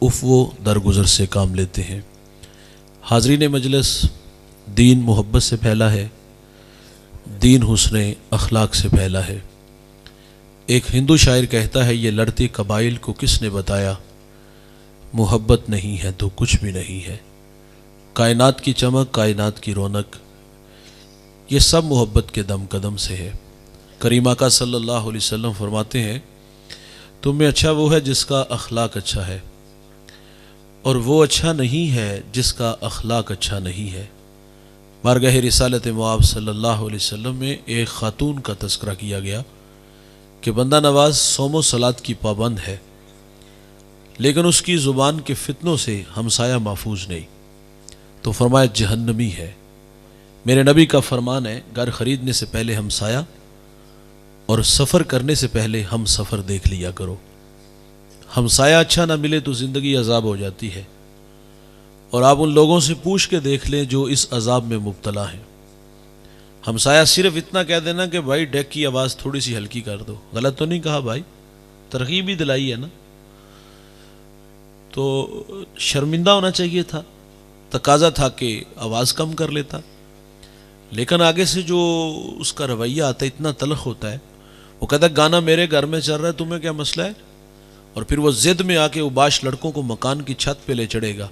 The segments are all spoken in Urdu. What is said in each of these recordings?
افو درگزر سے کام لیتے ہیں۔ حاضرین مجلس، دین محبت سے پھیلا ہے، دین حسن اخلاق سے پھیلا ہے۔ ایک ہندو شاعر کہتا ہے، یہ لڑتے قبائل کو کس نے بتایا، محبت نہیں ہے تو کچھ بھی نہیں ہے۔ کائنات کی چمک، کائنات کی رونق، یہ سب محبت کے دم قدم سے ہے۔ کریم آقا صلی اللہ علیہ وسلم فرماتے ہیں، تم میں اچھا وہ ہے جس کا اخلاق اچھا ہے، اور وہ اچھا نہیں ہے جس کا اخلاق اچھا نہیں ہے۔ بارگاہ رسالت مآب صلی اللہ علیہ وسلم میں ایک خاتون کا تذکرہ کیا گیا کہ بندہ نواز صوم و صلات کی پابند ہے، لیکن اس کی زبان کے فتنوں سے ہمسایہ محفوظ نہیں، تو فرمایا جہنمی ہے۔ میرے نبی کا فرمان ہے، گھر خریدنے سے پہلے ہمسایہ اور سفر کرنے سے پہلے ہم سفر دیکھ لیا کرو۔ ہمسایہ اچھا نہ ملے تو زندگی عذاب ہو جاتی ہے، اور آپ ان لوگوں سے پوچھ کے دیکھ لیں جو اس عذاب میں مبتلا ہیں۔ ہمسایہ صرف اتنا کہہ دینا کہ بھائی ڈیک کی آواز تھوڑی سی ہلکی کر دو، غلط تو نہیں کہا بھائی، ترغیب ہی دلائی ہے نا، تو شرمندہ ہونا چاہیے تھا، تقاضا تھا کہ آواز کم کر لیتا، لیکن آگے سے جو اس کا رویہ آتا ہے اتنا تلخ ہوتا ہے، وہ کہتا ہے گانا میرے گھر میں چل رہا ہے، تمہیں کیا مسئلہ ہے؟ اور پھر وہ ضد میں آ کے اوباش لڑکوں کو مکان کی چھت پہ لے چڑھے گا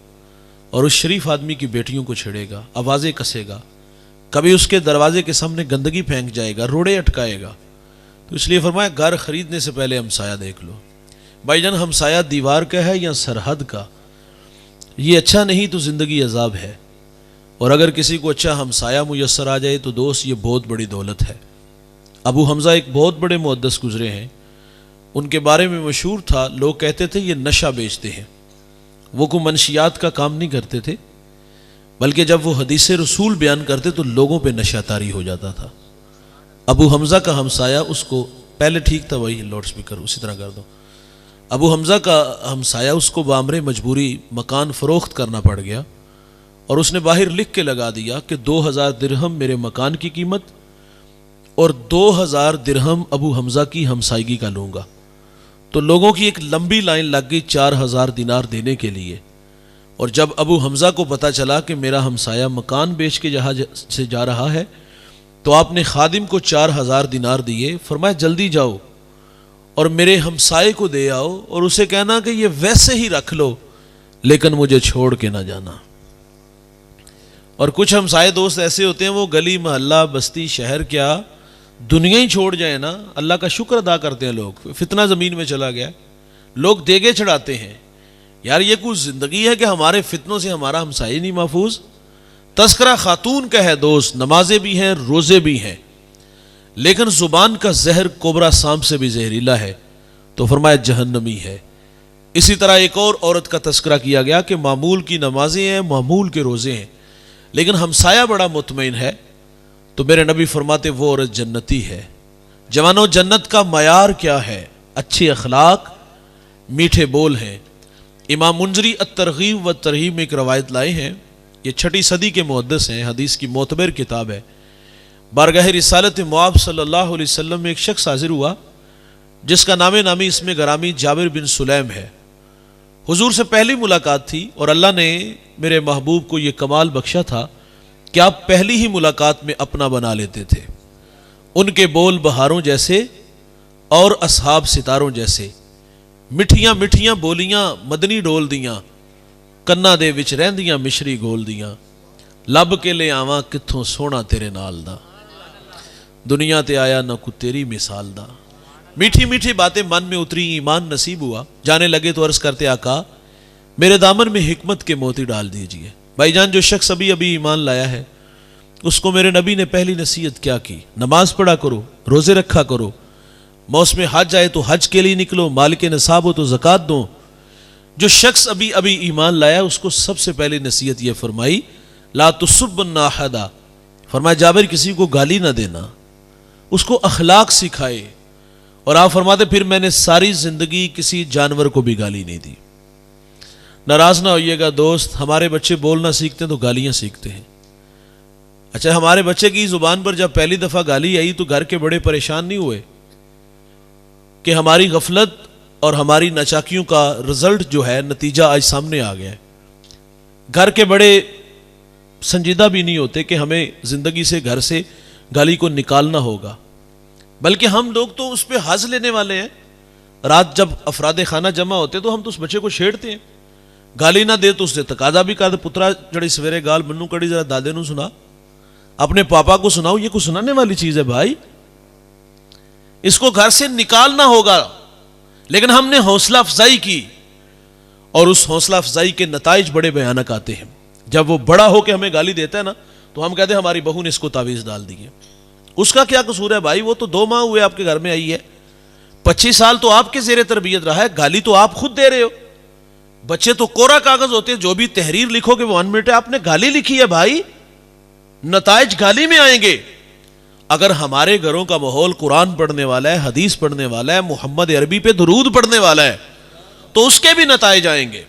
اور اس شریف آدمی کی بیٹیوں کو چھڑے گا، آوازیں کسے گا، کبھی اس کے دروازے کے سامنے گندگی پھینک جائے گا، روڑے اٹکائے گا۔ تو اس لیے فرمایا گھر خریدنے سے پہلے ہمسایہ دیکھ لو۔ بھائی جان، ہمسایہ دیوار کا ہے یا سرحد کا، یہ اچھا نہیں تو زندگی عذاب ہے، اور اگر کسی کو اچھا ہمسایہ میسر آ جائے تو دوست یہ بہت بڑی دولت ہے۔ ابو حمزہ ایک بہت بڑے محدث گزرے ہیں، ان کے بارے میں مشہور تھا، لوگ کہتے تھے یہ نشہ بیچتے ہیں۔ وہ کوئی منشیات کا کام نہیں کرتے تھے، بلکہ جب وہ حدیث رسول بیان کرتے تو لوگوں پہ نشہ طاری ہو جاتا تھا۔ ابو حمزہ کا ہمسایہ اس کو، پہلے ٹھیک تھا وہی لاؤڈ سپیکر اسی طرح کر دو، ابو حمزہ کا ہمسایہ اس کو بامر مجبوری مکان فروخت کرنا پڑ گیا، اور اس نے باہر لکھ کے لگا دیا کہ 2000 درہم میرے مکان کی قیمت اور 2000 درہم ابو حمزہ کی ہمسائیگی کا لوں گا۔ تو لوگوں کی ایک لمبی لائن لگ گئی 4000 دینار دینے کے لیے، اور جب ابو حمزہ کو پتا چلا کہ میرا ہمسایہ مکان بیچ کے جہاں سے جا رہا ہے، تو آپ نے خادم کو 4000 دینار دیے، فرمایا جلدی جاؤ اور میرے ہمسائے کو دے آؤ اور اسے کہنا کہ یہ ویسے ہی رکھ لو لیکن مجھے چھوڑ کے نہ جانا۔ اور کچھ ہمسائے دوست ایسے ہوتے ہیں، وہ گلی محلہ بستی شہر کیا دنیا ہی چھوڑ جائے نا، اللہ کا شکر ادا کرتے ہیں لوگ، فتنہ زمین میں چلا گیا، لوگ دیگے چڑھاتے ہیں۔ یار یہ کوئی زندگی ہے کہ ہمارے فتنوں سے ہمارا ہمسائے نہیں محفوظ؟ تذکرہ خاتون کا ہے دوست، نمازیں بھی ہیں، روزے بھی ہیں، لیکن زبان کا زہر کوبرا سانپ سے بھی زہریلا ہے، تو فرمایا جہنمی ہے۔ اسی طرح ایک اور عورت کا تذکرہ کیا گیا کہ معمول کی نمازیں ہیں، معمول کے روزے ہیں، لیکن ہمسایہ بڑا مطمئن ہے، تو میرے نبی فرماتے وہ عورت جنتی ہے۔ جوانوں، جنت کا معیار کیا ہے؟ اچھے اخلاق، میٹھے بول ہیں۔ امام منذری الترغیب و ترہیب میں ایک روایت لائے ہیں، یہ 6 صدی کے محدث ہیں، حدیث کی معتبر کتاب ہے۔ بارگاہ رسالت مآب صلی اللہ علیہ وسلم میں ایک شخص حاضر ہوا جس کا نام نامی اس میں گرامی جابر بن سلیم ہے۔ حضور سے پہلی ملاقات تھی، اور اللہ نے میرے محبوب کو یہ کمال بخشا تھا کہ آپ پہلی ہی ملاقات میں اپنا بنا لیتے تھے۔ ان کے بول بہاروں جیسے اور اصحاب ستاروں جیسے، مٹھیاں مٹھیاں بولیاں مدنی ڈول دیاں، کنا دے وچ رہندیاں مشری گول دیاں، لب کے لے آواں کتھوں سونا تیرے نال دا، دنیا تے آیا نہ کو تیری مثال دا۔ میٹھی میٹھی باتیں من میں اتری، ایمان نصیب ہوا، جانے لگے تو عرض کرتے آقا میرے دامن میں حکمت کے موتی ڈال دیجئے۔ بھائی جان، جو شخص ابھی ایمان لایا ہے اس کو میرے نبی نے پہلی نصیحت کیا کی؟ نماز پڑھا کرو، روزے رکھا کرو، موسم حج آئے تو حج کے لیے نکلو، مال کے نصاب ہو تو زکوٰۃ دو۔ جو شخص ابھی ایمان لایا اس کو سب سے پہلی نصیحت یہ فرمائی، لا تسبن احدا، فرمایا جابر کسی کو گالی نہ دینا، اس کو اخلاق سکھائے۔ اور آپ فرماتے پھر میں نے ساری زندگی کسی جانور کو بھی گالی نہیں دی۔ ناراض نہ ہوئیے گا دوست، ہمارے بچے بولنا سیکھتے ہیں تو گالیاں سیکھتے ہیں۔ اچھا، ہمارے بچے کی زبان پر جب پہلی دفعہ گالی آئی تو گھر کے بڑے پریشان نہیں ہوئے کہ ہماری غفلت اور ہماری ناچاکیوں کا رزلٹ جو ہے، نتیجہ آج سامنے آ گیا ہے۔ گھر کے بڑے سنجیدہ بھی نہیں ہوتے کہ ہمیں زندگی سے، گھر سے گالی کو نکالنا ہوگا، بلکہ ہم لوگ تو اس پہ حظ لینے والے ہیں۔ رات جب افراد خانہ جمع ہوتے تو ہم تو اس بچے کو چھیڑتے ہیں، گالی نہ دے تو اس سے تقاضا بھی کر دے، پترا جڑی سویرے گال منو کڑی ذرا دادے نو سنا، اپنے پاپا کو سناؤ۔ یہ کوئی سنانے والی چیز ہے بھائی؟ اس کو گھر سے نکالنا ہوگا۔ لیکن ہم نے حوصلہ افزائی کی، اور اس حوصلہ افزائی کے نتائج بڑے بھیانک آتے ہیں۔ جب وہ بڑا ہو کے ہمیں گالی دیتا ہے نا، تو ہم کہتے ہیں ہماری بہو نے اس کو تعویذ ڈال دی ہے۔ اس کا کیا قصور ہے بھائی؟ وہ تو 2 ماہ ہوئے آپ کے گھر میں آئی ہے، 25 سال تو آپ کے زیر تربیت رہا ہے، گالی تو آپ خود دے رہے ہو۔ بچے تو کوڑا کاغذ ہوتے ہیں، جو بھی تحریر لکھو گے وہ 1 منٹ ہے، آپ نے گالی لکھی ہے بھائی، نتائج گالی میں آئیں گے۔ اگر ہمارے گھروں کا ماحول قرآن پڑھنے والا ہے، حدیث پڑھنے والا ہے، محمد عربی پہ درود پڑھنے والا ہے، تو اس کے بھی نتائج آئیں گے۔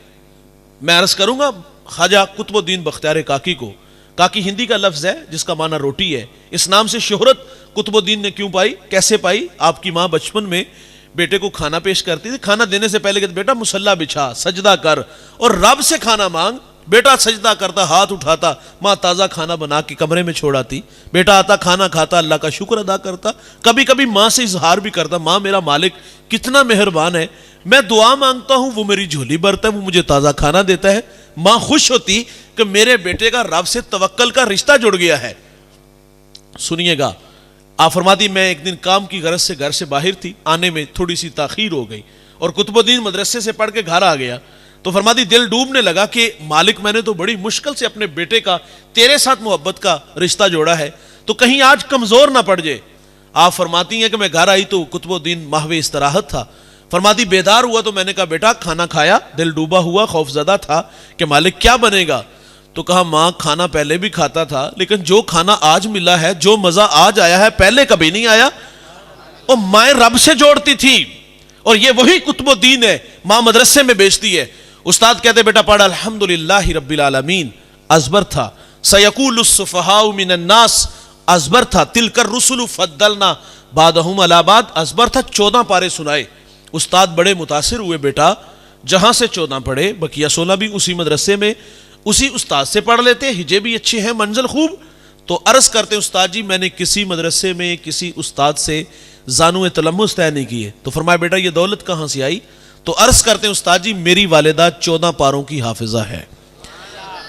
میں عرض کروں گا خواجہ قطب الدین بختیار کاکی کو، کاکی ہندی کا لفظ ہے جس کا معنی روٹی ہے۔ اس نام سے شہرت قطب الدین نے کیوں پائی، کیسے پائی؟ آپ کی ماں بچپن میں بیٹے کو کھانا پیش کرتی تھی، کھانا دینے سے پہلے کہتے بیٹا مصلا بچھا، سجدہ کر اور رب سے کھانا مانگ۔ بیٹا سجدہ کرتا، ہاتھ اٹھاتا، ماں تازہ کھانا بنا کے کمرے میں چھوڑاتی، بیٹا آتا کھانا کھاتا، اللہ کا شکر ادا کرتا، کبھی کبھی ماں سے اظہار بھی کرتا، ماں میرا مالک کتنا مہربان ہے، میں دعا مانگتا ہوں وہ میری جھولی بھرتا ہے، وہ مجھے تازہ کھانا دیتا ہے۔ ماں خوش ہوتی کہ میرے بیٹے کا رب سے توکل کا رشتہ جڑ گیا ہے۔ سنیے گا، آپ فرماتی میں ایک دن کام کی غرض سے گھر سے باہر تھی، آنے میں تھوڑی سی تاخیر ہو گئی، اور قطب الدین مدرسے سے پڑھ کے گھر آ گیا، تو فرماتی دل ڈوبنے لگا کہ مالک میں نے تو بڑی مشکل سے اپنے بیٹے کا تیرے ساتھ محبت کا رشتہ جوڑا ہے، تو کہیں آج کمزور نہ پڑ جائے۔ آپ فرماتی ہیں کہ میں گھر آئی تو قطب الدین محو استراحت تھا۔ فرماتی بیدار ہوا تو میں نے کہا بیٹا کھانا کھایا؟ دل ڈوبا ہوا، خوف زدہ تھا کہ مالک کیا بنے گا، تو کہا ماں کھانا پہلے بھی کھاتا تھا، لیکن جو کھانا آج ملا ہے، جو مزہ آج آیا ہے، پہلے کبھی نہیں آیا۔ اور ماں رب سے جوڑتی تھی، اور یہ وہی قطب الدین ہے، ماں مدرسے میں بیچتی ہے۔ استاد کہتے بیٹا پڑھ الحمدللہ رب العالمین، ازبر تھا سیقول السفہاء من الناس، ازبر تھا تلک الرسل فضلنا بعضهم علی بعض، ازبر تھا 14 پارے سنائے۔ استاد بڑے متاثر ہوئے، بیٹا جہاں سے 14 پڑھے بقیہ 16 بھی اسی مدرسے میں اسی استاد سے پڑھ لیتے، ہجے بھی اچھے ہیں، منزل خوب۔ تو عرض کرتے استاد جی میں نے کسی مدرسے میں کسی استاد سے زانو تلمس طے نہیں کیے۔ تو فرمایا بیٹا یہ دولت کہاں سے آئی؟ تو عرض کرتے استاد جی میری والدہ 14 پاروں کی حافظہ ہے،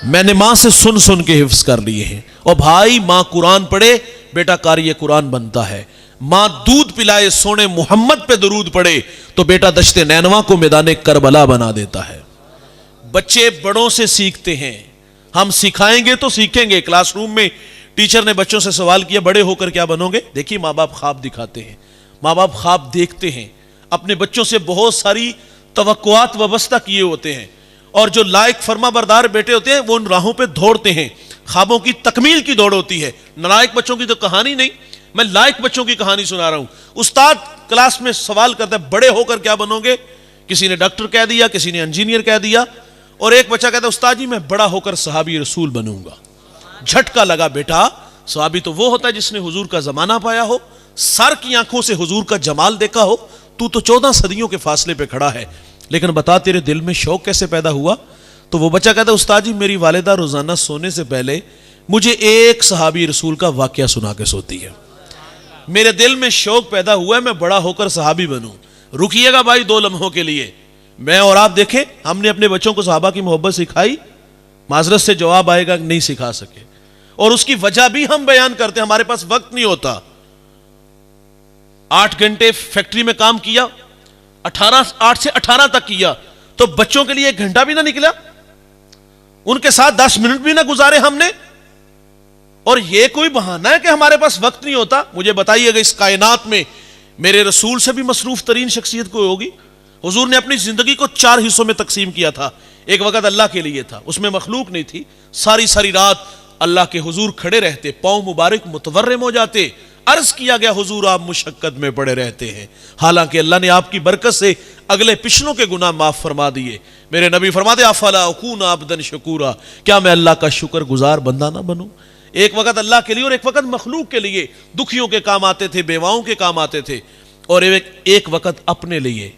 میں نے ماں سے سن سن کے حفظ کر لیے ہیں۔ اور بھائی ماں قرآن پڑھے بیٹا قاری قرآن بنتا ہے، ماں دودھ پلائے سونے محمد پہ درود پڑھے تو بیٹا دشت نینوا کو میدان کربلا بنا دیتا ہے۔ بچے بڑوں سے سیکھتے ہیں، ہم سکھائیں گے تو سیکھیں گے۔ کلاس روم میں ٹیچر نے بچوں سے سوال کیا بڑے ہو کر کیا بنو گے؟ دیکھیے ماں باپ خواب دکھاتے ہیں، ماں باپ خواب دیکھتے ہیں، اپنے بچوں سے بہت ساری توقعات وابستہ کیے ہوتے ہیں، اور جو لائق فرما بردار بیٹے ہوتے ہیں وہ ان راہوں پہ دوڑتے ہیں، خوابوں کی تکمیل کی دوڑ ہوتی ہے۔ نالائق بچوں کی تو کہانی نہیں، میں لائق بچوں کی کہانی سنا رہا ہوں۔ استاد کلاس میں سوال کرتا ہے بڑے ہو کر کیا بنو گے؟ کسی نے ڈاکٹر کہہ دیا، کسی نے انجینئر کہہ دیا، اور ایک بچہ کہتا ہے استاد جی میں بڑا ہو کر صحابی رسول بنوں گا۔ جھٹکا لگا، بیٹا صحابی تو وہ ہوتا ہے جس نے حضور کا زمانہ پایا ہو، سر کی آنکھوں سے حضور کا جمال دیکھا ہو، تو 14 صدیوں کے فاصلے پہ کھڑا ہے، لیکن بتا تیرے دل میں شوق کیسے پیدا ہوا؟ تو وہ بچہ کہتا ہے استاد جی میری والدہ روزانہ سونے سے پہلے مجھے ایک صحابی رسول کا واقعہ سنا کے سوتی ہے، میرے دل میں شوق پیدا ہوا ہے میں بڑا ہو کر صحابی بنوں۔ رکیے گا بھائی 2 لمحوں کے لیے، میں اور آپ دیکھیں ہم نے اپنے بچوں کو صحابہ کی محبت سکھائی؟ معذرت سے جواب آئے گا کہ نہیں سکھا سکے، اور اس کی وجہ بھی ہم بیان کرتے ہیں، ہمارے پاس وقت نہیں ہوتا۔ 8 گھنٹے فیکٹری میں کام کیا، 8 سے 18 تک کیا، تو بچوں کے لیے 1 گھنٹہ بھی نہ نکلا، ان کے ساتھ 10 منٹ بھی نہ گزارے ہم نے، اور یہ کوئی بہانہ ہے کہ ہمارے پاس وقت نہیں ہوتا؟ مجھے بتائیے گا اس کائنات میں میرے رسول سے بھی مصروف ترین شخصیت کوئی ہوگی؟ حضور نے اپنی زندگی کو 4 حصوں میں تقسیم کیا تھا، ایک وقت اللہ کے لیے تھا، اس میں مخلوق نہیں تھی، ساری رات اللہ کے حضور کھڑے رہتے، پاؤں مبارک متورم ہو جاتے، عرض کیا گیا حضور آپ مشقت میں پڑے رہتے ہیں، حالانکہ اللہ نے آپ کی برکت سے اگلے پچھلوں کے گناہ معاف فرما دیے۔ میرے نبی فرماتے افلا اکون عبدا شکورا، کیا میں اللہ کا شکر گزار بندہ نہ بنوں؟ ایک وقت اللہ کے لیے اور ایک وقت مخلوق کے لیے، دکھیوں کے کام آتے تھے، بیواؤں کے کام آتے تھے، اور ایک وقت اپنے لیے۔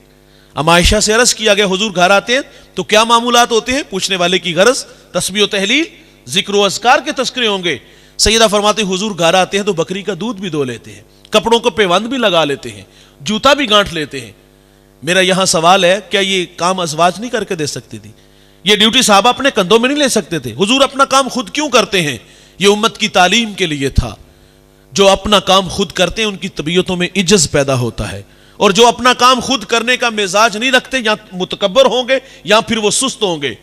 ام عائشہ سے عرض کیا گیا حضور گھر آتے ہیں تو کیا معمولات ہوتے ہیں؟ پوچھنے والے کی غرض تسبیح و تحلیل، ذکر و اذکار کے تذکرے ہوں گے۔ سیدہ فرماتے حضور گھر آتے ہیں تو بکری کا دودھ بھی دو لیتے ہیں، کپڑوں کو پیوند بھی لگا لیتے ہیں، جوتا بھی گانٹھ لیتے ہیں۔ میرا یہاں سوال ہے، کیا یہ کام ازواج نہیں کر کے دے سکتی تھی؟ یہ ڈیوٹی صحابہ اپنے کندھوں میں نہیں لے سکتے تھے؟ حضور اپنا کام خود کیوں کرتے ہیں؟ یہ امت کی تعلیم کے لیے تھا۔ جو اپنا کام خود کرتے ہیں ان کی طبیعتوں میں عجز پیدا ہوتا ہے، اور جو اپنا کام خود کرنے کا مزاج نہیں رکھتے یا متکبر ہوں گے یا پھر وہ سست ہوں گے۔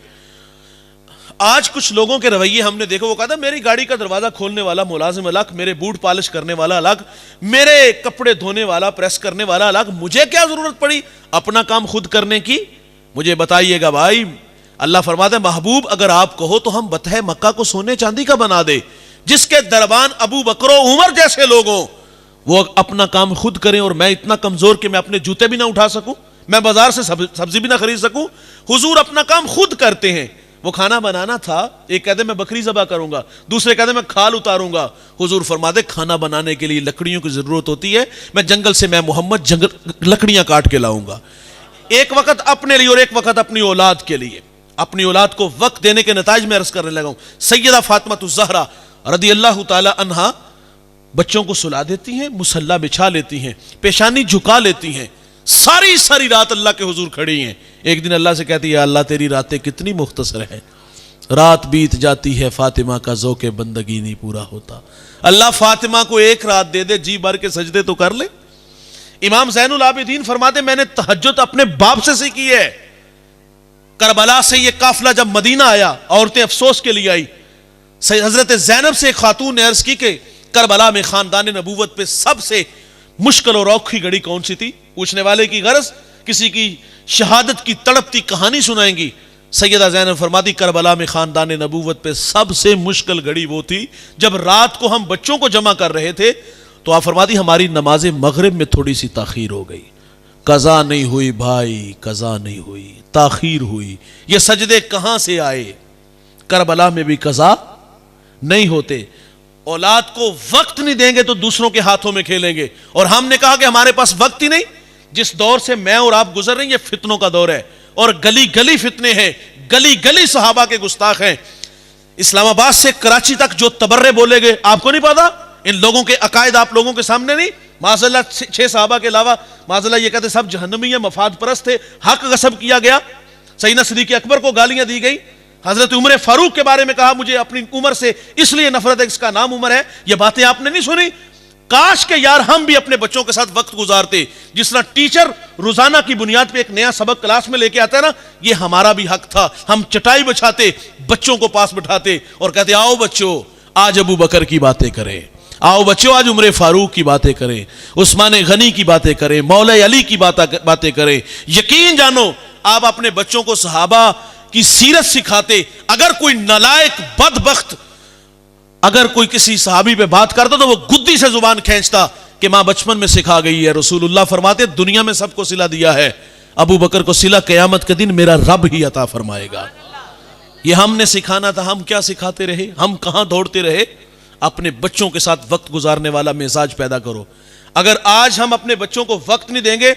آج کچھ لوگوں کے رویے ہم نے دیکھا، وہ کہا تھا میری گاڑی کا دروازہ کھولنے والا ملازم الگ، میرے بوٹ پالش کرنے والا الگ، میرے کپڑے دھونے والا پریس کرنے والا الگ، مجھے کیا ضرورت پڑی اپنا کام خود کرنے کی؟ مجھے بتائیے گا بھائی، اللہ فرماتا ہے محبوب اگر آپ کہو تو ہم بطح مکہ کو سونے چاندی کا بنا دے۔ جس کے دربان ابو بکر و عمر جیسے لوگ ہوں وہ اپنا کام خود کریں، اور میں اتنا کمزور کہ میں اپنے جوتے بھی نہ اٹھا سکوں، میں بازار سے سبزی بھی نہ خرید سکوں۔ حضور اپنا کام خود کرتے ہیں۔ وہ کھانا بنانا تھا، ایک کہتے میں بکری ذبح کروں گا، دوسرے کہتے میں کھال اتاروں گا۔ حضور فرماتے کھانا بنانے کے لیے لکڑیوں کی ضرورت ہوتی ہے، میں جنگل سے میں محمد لکڑیاں کاٹ کے لاؤں گا۔ ایک وقت اپنے لیے اور ایک وقت اپنی اولاد کے لیے، اپنی اولاد کو وقت دینے کے نتائج میں عرض کرنے لگا ہوں۔ سیدہ فاطمہ الزہرا رضی اللہ تعالی عنہا بچوں کو سلا دیتی ہیں، مصلی بچھا لیتی ہیں، پیشانی جھکا لیتی ہیں، ساری رات اللہ کے حضور کھڑی ہیں۔ ایک دن اللہ سے کہتی ہے اللہ تیری راتیں کتنی مختصر ہیں، رات بیت جاتی ہے فاطمہ کا ذوق بندگی نہیں پورا ہوتا۔ اللہ فاطمہ کو ایک رات دے دے، جی بھر کے سجدے تو کر لے۔ امام زین العابدین فرماتے میں نے تہجد اپنے باپ سے سیکھی ہے۔ کربلا سے یہ قافلہ جب مدینہ آیا، عورتیں افسوس کے لیے آئی، حضرت زینب سے ایک خاتون نے عرض کی کہ کربلا میں خاندان نبوت پہ سب سے مشکل اور اوکھی گھڑی کون سی تھی؟ پوچھنے والے کی غرض کسی کی شہادت کی تڑپتی کہانی سنائیں گی۔ سیدہ زینب فرماتی کربلا میں خاندان نبوت پہ سب سے مشکل گھڑی وہ تھی جب رات کو ہم بچوں کو جمع کر رہے تھے تو آپ فرماتی ہماری نماز مغرب میں تھوڑی سی تاخیر ہو گئی، قضا نہیں ہوئی بھائی، قضا نہیں ہوئی، تاخیر ہوئی۔ یہ سجدے کہاں سے آئے؟ کربلا میں بھی قضا نہیں ہوتے۔ اولاد کو وقت نہیں دیں گے تو دوسروں کے ہاتھوں میں کھیلیں گے، اور ہم نے کہا کہ ہمارے پاس وقت ہی نہیں۔ جس دور سے میں اور آپ گزر رہے ہیں یہ فتنوں کا دور ہے، اور گلی گلی فتنے ہیں، گلی گلی صحابہ کے گستاخ ہیں۔ اسلام آباد سے کراچی تک جو تبرے بولے گے آپ کو نہیں پتا، ان لوگوں کے عقائد آپ لوگوں کے سامنے نہیں۔ معاذ اللہ 6 صحابہ کے علاوہ معاذ اللہ یہ کہتے سب جہنمی ہیں، مفاد پرست تھے، حق غصب کیا گیا۔ سیدنا صدیق اکبر کو گالیاں دی گئی، حضرت عمر فاروق کے بارے میں کہا مجھے اپنی عمر سے اس لیے نفرت ہے اس کا نام عمر ہے۔ یہ باتیں آپ نے نہیں سنی؟ کاش کہ یار ہم بھی اپنے بچوں کے ساتھ وقت گزارتے، جس طرح ٹیچر روزانہ کی بنیاد پہ ایک نیا سبق کلاس میں لے کے آتا ہے نا، یہ ہمارا بھی حق تھا۔ ہم چٹائی بچھاتے، بچوں کو پاس بٹھاتے اور کہتے آؤ بچوں آج ابو بکر کی باتیں کریں، آؤ بچوں آج عمر فاروق کی باتیں کریں، عثمان غنی کی باتیں کریں، مولا علی کی باتیں کریں۔ یقین جانو آپ اپنے بچوں کو صحابہ کی سیرت سکھاتے، اگر کوئی نالائق بدبخت اگر کوئی کسی صحابی پہ بات کرتا تو وہ گدی سے زبان کھینچتا کہ ماں بچپن میں سکھا گئی ہے۔ رسول اللہ فرماتے دنیا میں سب کو صلہ دیا ہے، ابو بکر کو صلہ قیامت کے دن میرا رب ہی عطا فرمائے گا۔ یہ ہم نے سکھانا تھا، ہم کیا سکھاتے رہے، ہم کہاں دوڑتے رہے۔ اپنے بچوں کے ساتھ وقت گزارنے والا مزاج پیدا کرو۔ اگر آج ہم اپنے بچوں کو وقت نہیں دیں گے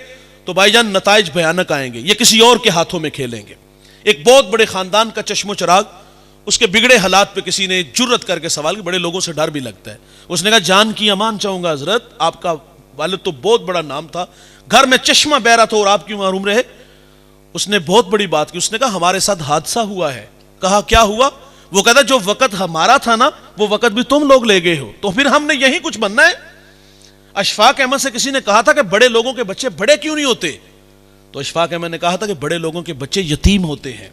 تو بھائی جان نتائج بھیانک آئیں گے، یہ کسی اور کے ہاتھوں میں کھیلیں گے۔ ایک بہت بڑے خاندان کا چشم و چراغ، اس کے بگڑے حالات پہ کسی نے جرت کر کے سوال، بڑے لوگوں سے ڈر بھی لگتا ہے، اس نے کہا جان کی امان چاہوں گا حضرت، آپ کا والد تو بہت بڑا نام تھا، گھر میں چشمہ بہ رہا تھا اور آپ کیوں محروم رہے؟ اس نے بہت بڑی بات کی، اس نے کہا ہمارے ساتھ حادثہ ہوا ہے۔ کہا کیا ہوا؟ وہ کہتا جو وقت ہمارا تھا نا وہ وقت بھی تم لوگ لے گئے ہو، تو پھر ہم نے یہی کچھ بننا ہے۔ اشفاق احمد سے کسی نے کہا تھا کہ بڑے لوگوں کے بچے بڑے کیوں نہیں ہوتے؟ تو اشفاق احمد نے کہا تھا کہ بڑے لوگوں کے بچے یتیم ہوتے ہیں۔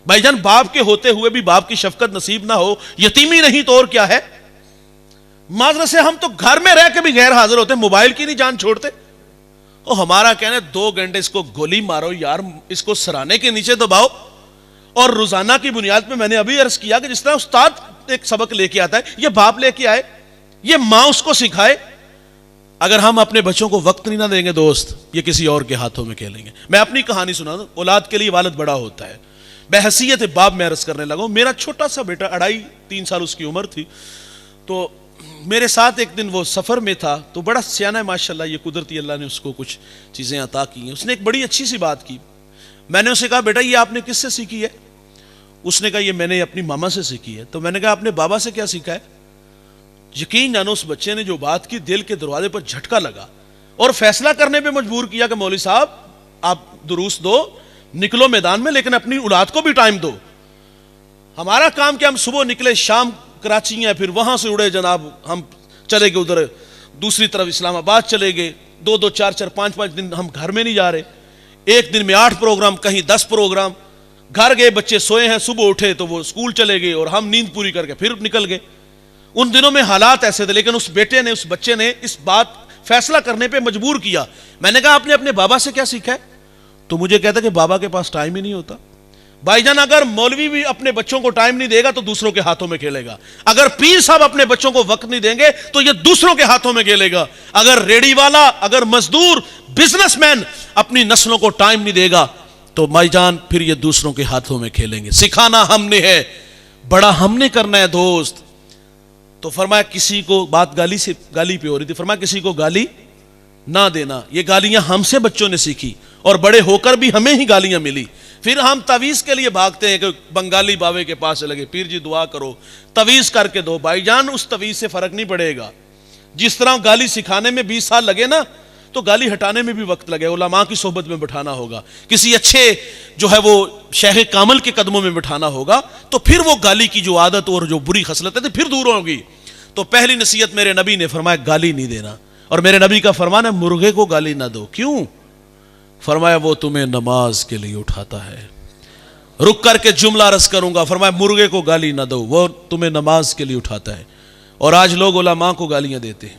بھائی جان باپ کے ہوتے ہوئے بھی باپ کی شفقت نصیب نہ ہو، یتیمی نہیں تو اور کیا ہے؟ معذرت سے ہم تو گھر میں رہ کے بھی غیر حاضر ہوتے ہیں، موبائل کی نہیں جان چھوڑتے۔ اور ہمارا کہنا ہے 2 گھنٹے اس کو گولی مارو یار، اس کو سرانے کے نیچے دباؤ۔ اور روزانہ کی بنیاد پہ میں نے ابھی عرض کیا کہ جس طرح استاد ایک سبق لے کے آتا ہے، یہ باپ لے کے آئے، یہ ماں اس کو سکھائے۔ اگر ہم اپنے بچوں کو وقت نہیں نہ دیں گے دوست، یہ کسی اور کے ہاتھوں میں کھیلیں گے۔ میں اپنی کہانی سنا دوں، اولاد کے لیے والد بڑا ہوتا ہے۔ بحیثیت باپ میں عرض کرنے لگا ہوں، میرا چھوٹا سا بیٹا 2.5-3 سال اس کی عمر تھی، تو میرے ساتھ ایک دن وہ سفر میں تھا، تو بڑا سیانہ ہے ماشاءاللہ، یہ قدرتی اللہ نے اس کو کچھ چیزیں عطا کی ہیں. اس نے ایک بڑی اچھی سی بات کی. میں نے اسے کہا بیٹا یہ آپ نے کس سے سیکھی ہے؟ اس نے کہا یہ میں نے اپنی ماما سے سیکھی ہے. تو میں نے کہا اپنے بابا سے کیا سیکھا ہے؟ یقین جانو اس بچے نے جو بات کی دل کے دروازے پر جھٹکا لگا اور فیصلہ کرنے پہ مجبور کیا کہ مولوی صاحب آپ دروس دو، نکلو میدان میں، لیکن اپنی اولاد کو بھی ٹائم دو. ہمارا کام کہ ہم صبح نکلے، شام کراچی ہیں، پھر وہاں سے اڑے جناب ہم چلے گئے ادھر دوسری طرف اسلام آباد چلے گئے. 2 4 5 دن ہم گھر میں نہیں جا رہے. ایک دن میں 8 پروگرام، کہیں 10 پروگرام. گھر گئے، بچے سوئے ہیں، صبح اٹھے تو وہ اسکول چلے گئے اور ہم نیند پوری کر کے پھر نکل گئے. ان دنوں میں حالات ایسے تھے، لیکن اس بیٹے نے، اس بچے نے اس بات فیصلہ کرنے پہ مجبور کیا. میں نے کہا آپ نے اپنے بابا سے کیا سیکھا ہے؟ تو مجھے کہتا کہ بابا کے پاس ٹائم ہی نہیں ہوتا. بھائی جان اگر مولوی بھی اپنے بچوں کو ٹائم نہیں دے گا تو دوسروں کے ہاتھوں میں کھیلے گا. اگر پیر صاحب اپنے بچوں کو وقت نہیں دیں گے تو یہ دوسروں کے ہاتھوں میں کھیلے گا. اگر ریڑی والا، اگر مزدور، بزنس مین اپنی نسلوں کو ٹائم نہیں دے گا تو بھائی جان پھر یہ دوسروں کے ہاتھوں میں کھیلیں گے. سکھانا ہم نے ہے، بڑا ہم نے کرنا ہے دوست. تو فرمایا کسی کو، بات گالی پہ ہو رہی تھی، فرمایا کسی کو گالی نہ دینا. یہ گالیاں ہم سے بچوں نے سیکھی اور بڑے ہو کر بھی ہمیں ہی گالیاں ملی. پھر ہم تعویذ کے لیے بھاگتے ہیں کہ بنگالی بابے کے پاس لگے، پیر جی دعا کرو، تعویذ کر کے دو. بھائی جان اس تعویذ سے فرق نہیں پڑے گا. جس طرح گالی سکھانے میں 20 سال لگے نا، تو گالی ہٹانے میں بھی وقت لگے. علماء کی صحبت میں بٹھانا ہوگا، کسی اچھے جو ہے وہ شیخ کامل کے قدموں میں بٹھانا ہوگا، تو پھر وہ گالی کی جو عادت اور جو بری خصلت ہے پھر دور ہوگی. تو پہلی نصیحت میرے نبی نے فرمایا گالی نہیں دینا. اور میرے نبی کا فرمان ہے مرغے کو گالی نہ دو. کیوں؟ فرمایا وہ تمہیں نماز کے لیے اٹھاتا ہے. رک کر کے جملہ عرض کروں گا. فرمایا مرغے کو گالی نہ دو، وہ تمہیں نماز کے لیے اٹھاتا ہے. اور آج لوگ علماء کو گالیاں دیتے ہیں،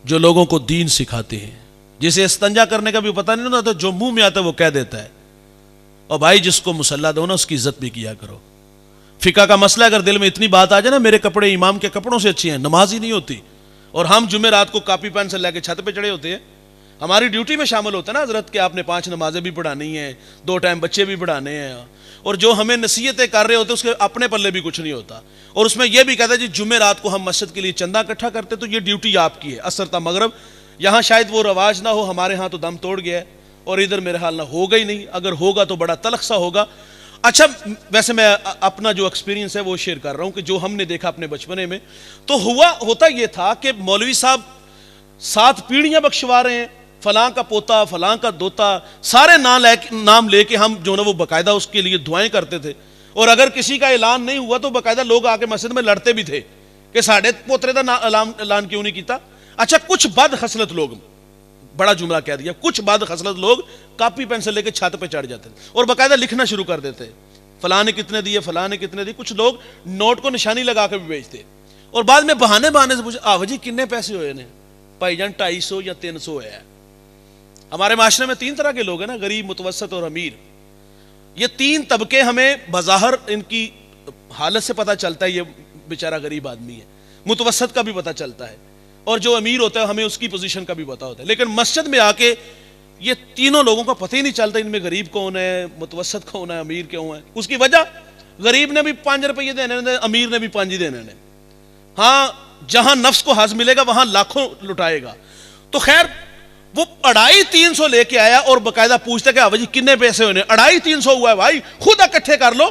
جو لوگوں کو دین سکھاتے ہیں. جسے استنجا کرنے کا بھی پتہ نہیں ہوتا، جو منہ میں آتا ہے وہ کہہ دیتا ہے. اور بھائی جس کو مصلی دو نا اس کی عزت بھی کیا کرو. فقہ کا مسئلہ اگر دل میں اتنی بات آ جائے نا میرے کپڑے امام کے کپڑوں سے اچھے ہیں، نماز ہی نہیں ہوتی، اور ہم جمعرات کو کاپی پین سے لے کے چھت پہ چڑھے ہوتے ہیں. ہماری ڈیوٹی میں شامل ہوتا ہے نا حضرت کہ آپ نے 5 نمازیں بھی پڑھانی ہیں، 2 ٹائم بچے بھی پڑھانے ہیں، اور جو ہمیں نصیحتیں کر رہے ہوتے ہیں اس کے اپنے پلے بھی کچھ نہیں ہوتا. اور اس میں یہ بھی کہتا ہے جی جمعرات کو ہم مسجد کے لیے چندہ اکٹھا کرتے تو یہ ڈیوٹی آپ کی ہے عصر تا مغرب. یہاں شاید وہ رواج نہ ہو، ہمارے ہاں تو دم توڑ گیا ہے، اور ادھر میرے حال نہ ہوگا ہی نہیں. اگر ہوگا تو بڑا تلخ سا ہوگا. اچھا ویسے میں اپنا جو ایکسپیرینس ہے وہ شیئر کر رہا ہوں کہ جو ہم نے دیکھا اپنے بچپنے میں، تو ہوتا یہ تھا کہ مولوی صاحب 7 پیڑیاں بخشوا رہے ہیں، فلاں کا پوتا، فلاں کا دوتا، سارے نام لے کے ہم جو نا وہ باقاعدہ اس کے لیے دعائیں کرتے تھے. اور اگر کسی کا اعلان نہیں ہوا تو باقاعدہ لوگ آ کے مسجد میں لڑتے بھی تھے کہ ساڑھے پوترے کا اعلان کیوں نہیں کیتا. اچھا کچھ بد خصلت لوگ، بڑا جملہ کہہ دیا، کچھ بد خصلت لوگ کاپی پینسل لے کے چھت پہ چڑھ جاتے تھے اور باقاعدہ لکھنا شروع کر دیتے، فلاں نے کتنے دیے، فلاں نے کتنے دیے. کچھ لوگ نوٹ کو نشانی لگا کے بھی بیچتے، اور بعد میں بہانے سے پوچھے آو جی کتنے پیسے ہوئے نے؟ بھائی جان 250 یا 300 ہے. ہمارے معاشرے میں 3 طرح کے لوگ ہیں نا، غریب، متوسط اور امیر. یہ 3 طبقے ہمیں بظاہر ان کی حالت سے پتہ چلتا ہے یہ بیچارہ غریب آدمی ہے، متوسط کا بھی پتہ چلتا ہے، اور جو امیر ہوتا ہے ہمیں اس کی پوزیشن کا بھی پتہ ہوتا ہے. لیکن مسجد میں آ کے یہ تینوں لوگوں کا پتہ ہی نہیں چلتا ان میں غریب کون ہے، متوسط کون ہے، امیر کون ہے. اس کی وجہ غریب نے بھی 5 روپے دینے نے، امیر نے بھی 5 ہی دینے نے. ہاں جہاں نفس کو حظ ملے گا وہاں لاکھوں لٹائے گا. تو خیر وہ 250-300 لے کے آیا اور باقاعدہ پوچھتا کہ آو جی کتنے پیسے ہونے؟ 250-300 ہوا ہے بھائی، خود اکٹھے کر لو.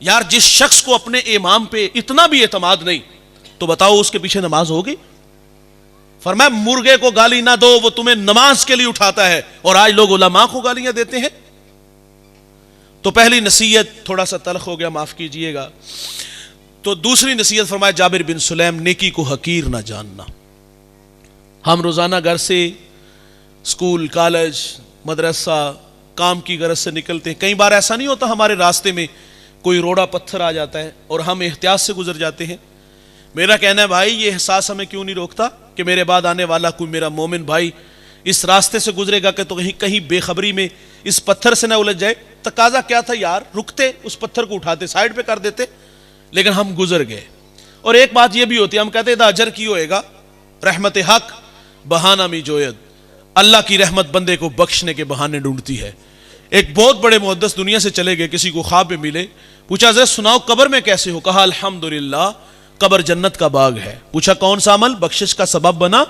یار جس شخص کو اپنے امام پہ اتنا بھی اعتماد نہیں تو بتاؤ اس کے پیچھے نماز ہوگی؟ فرمایا مرغے کو گالی نہ دو، وہ تمہیں نماز کے لیے اٹھاتا ہے. اور آج لوگ علماء کو گالیاں دیتے ہیں. تو پہلی نصیحت تھوڑا سا تلخ ہو گیا، معاف کیجئے گا. تو دوسری نصیحت فرمایا جابر بن سلیم، نیکی کو حقیر نہ جاننا. ہم روزانہ گھر سے اسکول، کالج، مدرسہ، کام کی غرض سے نکلتے ہیں. کئی بار ایسا نہیں ہوتا ہمارے راستے میں کوئی روڑا پتھر آ جاتا ہے اور ہم احتیاط سے گزر جاتے ہیں. میرا کہنا ہے بھائی یہ احساس ہمیں کیوں نہیں روکتا کہ میرے بعد آنے والا کوئی میرا مومن بھائی اس راستے سے گزرے گا کہ تو کہیں بے خبری میں اس پتھر سے نہ الجھ جائے. تقاضا کیا تھا یار؟ رکتے، اس پتھر کو اٹھاتے، سائیڈ پہ کر دیتے، لیکن ہم گزر گئے. اور ایک بات یہ بھی ہوتی ہے، ہم کہتے ہیں دا اجر کی ہوئے گا، رحمت حق بہانہ می جوید. اللہ کی رحمت بندے کو بخشنے کے بہانے ڈھونڈتی ہے. ایک بہت بڑے محدث دنیا سے چلے گئے، کسی کو خواب میں ملے، پوچھا حضرت سناؤ قبر میں کیسے ہو؟ کہا الحمدللہ قبر جنت کا باغ ہے. پوچھا کون سا عمل بخشش کا سبب بنا؟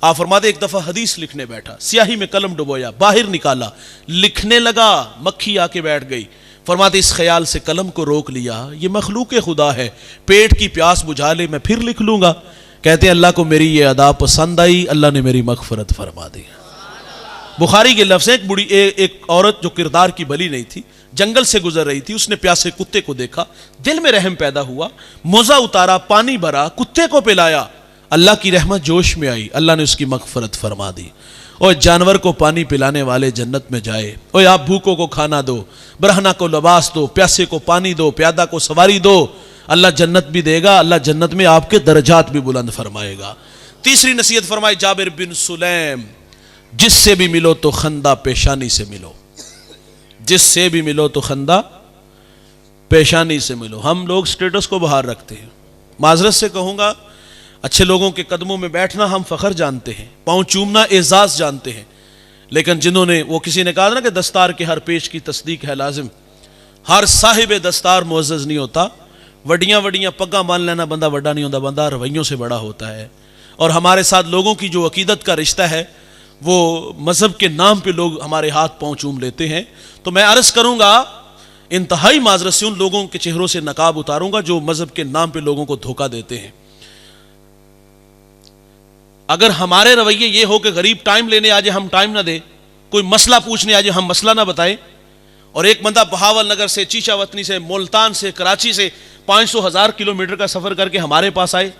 آپ فرماتے ایک دفعہ حدیث لکھنے بیٹھا, سیاہی میں قلم ڈبویا, باہر نکالا, لکھنے لگا, مکھی آ کے بیٹھ گئی. فرماتے اس خیال سے قلم کو روک لیا, یہ مخلوق خدا ہے, پیٹ کی پیاس بجھا لے, میں پھر لکھ لوں گا. کہتے ہیں اللہ کو میری یہ ادا پسند آئی, اللہ نے میری مغفرت فرما دی. بخاری کے لفظ ہیں, ایک عورت جو کردار کی بلی نہیں تھی, جنگل سے گزر رہی تھی, اس نے پیاسے کتے کو دیکھا, دل میں رحم پیدا ہوا, موزہ اتارا, پانی بھرا, کتے کو پلایا, اللہ کی رحمت جوش میں آئی, اللہ نے اس کی مغفرت فرما دی. اور جانور کو پانی پلانے والے جنت میں جائے. اور آپ بھوکوں کو کھانا دو, برہنہ کو لباس دو, پیاسے کو پانی دو, پیادہ کو سواری دو, اللہ جنت بھی دے گا, اللہ جنت میں آپ کے درجات بھی بلند فرمائے گا. تیسری نصیحت فرمائی جابر بن سلیم, جس سے بھی ملو تو خندہ پیشانی سے ملو, جس سے بھی ملو تو خندہ پیشانی سے ملو. ہم لوگ سٹیٹس کو باہر رکھتے ہیں, معذرت سے کہوں گا, اچھے لوگوں کے قدموں میں بیٹھنا ہم فخر جانتے ہیں, پاؤں چومنا اعزاز جانتے ہیں, لیکن جنہوں نے, وہ کسی نے کہا نا کہ دستار کے ہر پیش کی تصدیق ہے لازم, ہر صاحب دستار معزز نہیں ہوتا. وڈیاں وڈیاں پگاں مان لینا بندہ بڑا نہیں ہوتا, بندہ رویوں سے بڑا ہوتا ہے. اور ہمارے ساتھ لوگوں کی جو عقیدت کا رشتہ ہے, وہ مذہب کے نام پہ لوگ ہمارے ہاتھ پاؤں چوم لیتے ہیں. تو میں عرض کروں گا, انتہائی معذرت سے ان لوگوں کے چہروں سے نقاب اتاروں گا جو مذہب کے نام پہ لوگوں کو دھوکہ دیتے ہیں. اگر ہمارے رویے یہ ہو کہ غریب ٹائم لینے آجے ہم ٹائم نہ دیں, کوئی مسئلہ پوچھنے آجے ہم مسئلہ نہ بتائیں, اور ایک بندہ بہاول نگر سے, چیچا وطنی سے, ملتان سے, کراچی سے 500,000 کلومیٹر کا سفر کر کے ہمارے پاس آئے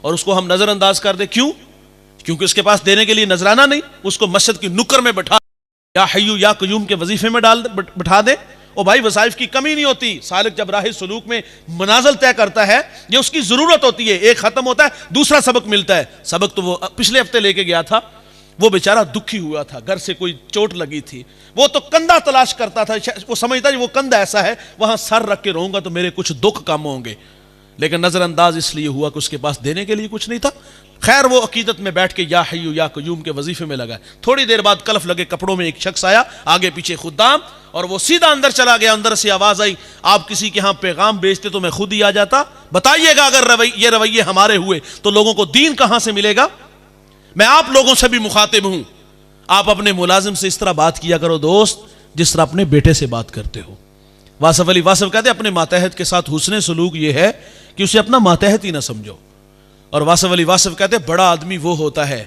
اور اس کو ہم نظر انداز کر دیں, کیوں؟ کیونکہ اس کے پاس دینے کے لیے نذرانہ نہیں. اس کو مسجد کی نکر میں بٹھا یا حیو یا قیوم کے وظیفے میں بٹھا دے. اور بھائی وظائف کی کمی نہیں ہوتی. سالک جب راہ سلوک میں منازل طے کرتا ہے, یہ اس کی ضرورت ہوتی ہے. ایک ختم ہوتا ہے, دوسرا سبق ملتا ہے. سبق تو وہ پچھلے ہفتے لے کے گیا تھا, وہ بیچارہ دکھی ہوا تھا, گھر سے کوئی چوٹ لگی تھی, وہ تو کندھا تلاش کرتا تھا, وہ سمجھتا ہے وہ کندھا ایسا ہے وہاں سر رکھ کے رہوں گا تو میرے کچھ دکھ کم ہوں گے, لیکن نظر انداز اس لیے ہوا کہ اس کے پاس دینے کے لیے کچھ نہیں تھا. خیر وہ عقیدت میں بیٹھ کے یا حیو یا قیوم کے وظیفے میں لگا. تھوڑی دیر بعد کلف لگے کپڑوں میں ایک شخص آیا, آگے پیچھے خدام, اور وہ سیدھا اندر چلا گیا. اندر سے آواز آئی, آپ کسی کے ہاں پیغام بیچتے تو میں خود ہی آ جاتا. بتائیے گا اگر یہ رویے ہمارے ہوئے تو لوگوں کو دین کہاں سے ملے گا؟ میں آپ لوگوں سے بھی مخاطب ہوں, آپ اپنے ملازم سے اس طرح بات کیا کرو دوست جس طرح اپنے بیٹے سے بات کرتے ہو. واصف علی واصف کہتے ہیں اپنے ماتحت کے ساتھ حسن سلوک یہ ہے کہ اسے اپنا ماتحت ہی نہ سمجھو. اور واصف علی واصف کہتے ہیں بڑا آدمی وہ ہوتا ہے,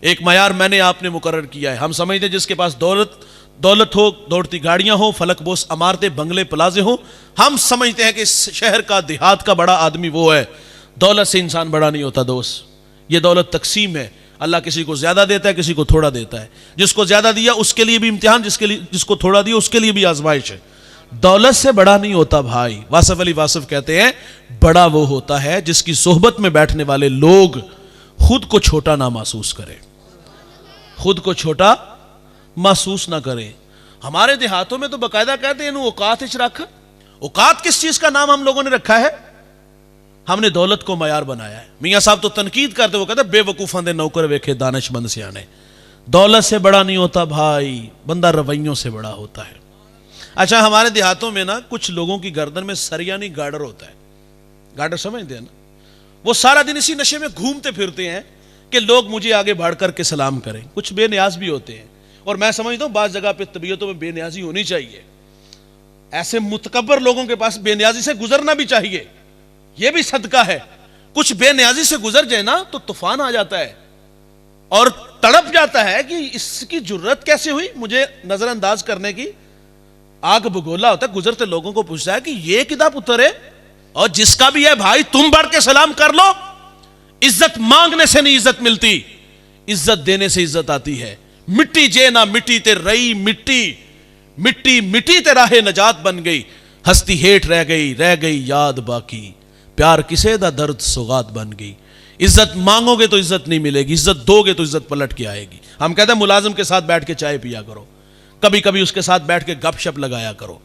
ایک معیار میں نے آپ نے مقرر کیا ہے. ہم سمجھتے ہیں جس کے پاس دولت ہو, دوڑتی گاڑیاں ہو, فلک بوس عمارتیں, بنگلے, پلازے ہوں, ہم سمجھتے ہیں کہ اس شہر کا, دیہات کا بڑا آدمی وہ ہے. دولت سے انسان بڑا نہیں ہوتا دوست, یہ دولت تقسیم ہے. اللہ کسی کو زیادہ دیتا ہے, کسی کو تھوڑا دیتا ہے. جس کو زیادہ دیا اس کے لیے بھی امتحان, جس کو تھوڑا دیا اس کے لیے بھی آزمائش ہے. دولت سے بڑا نہیں ہوتا بھائی. واصف علی واصف کہتے ہیں بڑا وہ ہوتا ہے جس کی صحبت میں بیٹھنے والے لوگ خود کو چھوٹا نہ محسوس کریں, خود کو چھوٹا محسوس نہ کریں. ہمارے دیہاتوں میں تو باقاعدہ کہتے ہیں اوقات اچ رکھ. اوقات کس چیز کا نام ہم لوگوں نے رکھا ہے؟ ہم نے دولت کو معیار بنایا ہے. میاں صاحب تو تنقید کرتے, وہ کہتے ہیں بے وقوفاں دے نوکر ویکھے دانش مند سیانے. دولت سے بڑا نہیں ہوتا بھائی, بندہ رویوں سے بڑا ہوتا ہے. اچھا ہمارے دیہاتوں میں نا کچھ لوگوں کی گردن میں سریانی گارڈر ہوتا ہے. گارڈر سمجھتے ہیں نا, وہ سارا دن اسی نشے میں گھومتے پھرتے ہیں کہ لوگ مجھے آگے بڑھ کر کے سلام کریں. کچھ بے نیاز بھی ہوتے ہیں, اور میں سمجھتا ہوں بعض جگہ پہ طبیعتوں میں بے نیازی ہونی چاہیے. ایسے متکبر لوگوں کے پاس بے نیازی سے گزرنا بھی چاہیے, یہ بھی صدقہ ہے. کچھ بے نیازی سے گزر جائے نا تو طوفان آ جاتا ہے اور تڑپ جاتا ہے کہ اس کی جرت کیسے ہوئی مجھے نظر انداز کرنے کی. آگ بگولا ہوتا ہے, گزرتے لوگوں کو پوچھتا ہے کہ یہ کدھر پتر ہے, اور جس کا بھی ہے بھائی تم بڑھ کے سلام کر لو. عزت مانگنے سے نہیں عزت ملتی, عزت دینے سے عزت آتی ہے. مٹی جے نہ مٹی تے رئی مٹی, مٹی مٹی تے راہ نجات بن گئی. ہستی ہیٹ رہ گئی یاد باقی, پیار کسے دا درد سوغات بن گئی. عزت مانگو گے تو عزت نہیں ملے گی, عزت دو گے تو عزت پلٹ کے آئے گی. ہم کہتے ہیں ملازم کے ساتھ بیٹھ کے چائے پیا کرو, کبھی کبھی اس کے ساتھ بیٹھ کے گپ شپ لگایا کرو,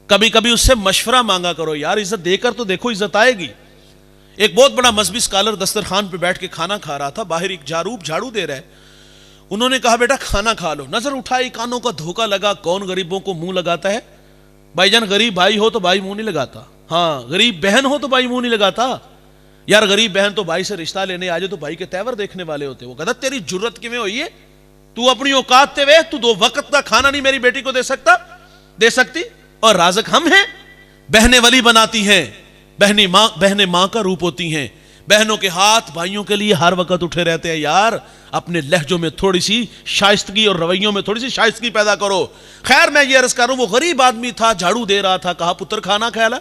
کبھی کبھی اس سے مشورہ مانگا کرو. یار عزت دے کر تو دیکھو عزت آئے گی. ایک بہت بڑا مذہبی اسکالر دسترخوان پہ بیٹھ کے کھانا کھا رہا تھا, باہر ایک جاروب جھاڑو دے رہا ہے. انہوں نے کہا بیٹا کھانا کھا لو. نظر اٹھائی, کانوں کا دھوکا لگا, کون غریبوں کو منہ لگاتا ہے؟ بھائی جان غریب بھائی ہو تو بھائی منہ نہیں لگاتا, ہاں غریب بہن ہو تو بھائی منہ نہیں لگاتا. یار غریب بہن تو بھائی سے رشتہ لینے آ جائے تو بھائی کے تیور دیکھنے والے ہوتے. وہ کہتا تیری جرت کیویں ہوئی ہے, تو اپنی اوقات تے وے, تو 2 وقت کا کھانا نہیں میری بیٹی کو دے سکتی, اور رازق ہم ہیں. بہنیں ولی بناتی ہیں, بہنیں ماں کا روپ ہوتی ہیں. بہنوں کے ہاتھ بھائیوں کے لیے ہر وقت اٹھے رہتے ہیں. یار اپنے لہجوں میں تھوڑی سی شائستگی اور رویوں میں تھوڑی سی شائستگی پیدا کرو. خیر میں یہ عرض کر رہا ہوں, وہ غریب آدمی تھا, جھاڑو دے رہا تھا, کہا پتر کھانا کھا لا.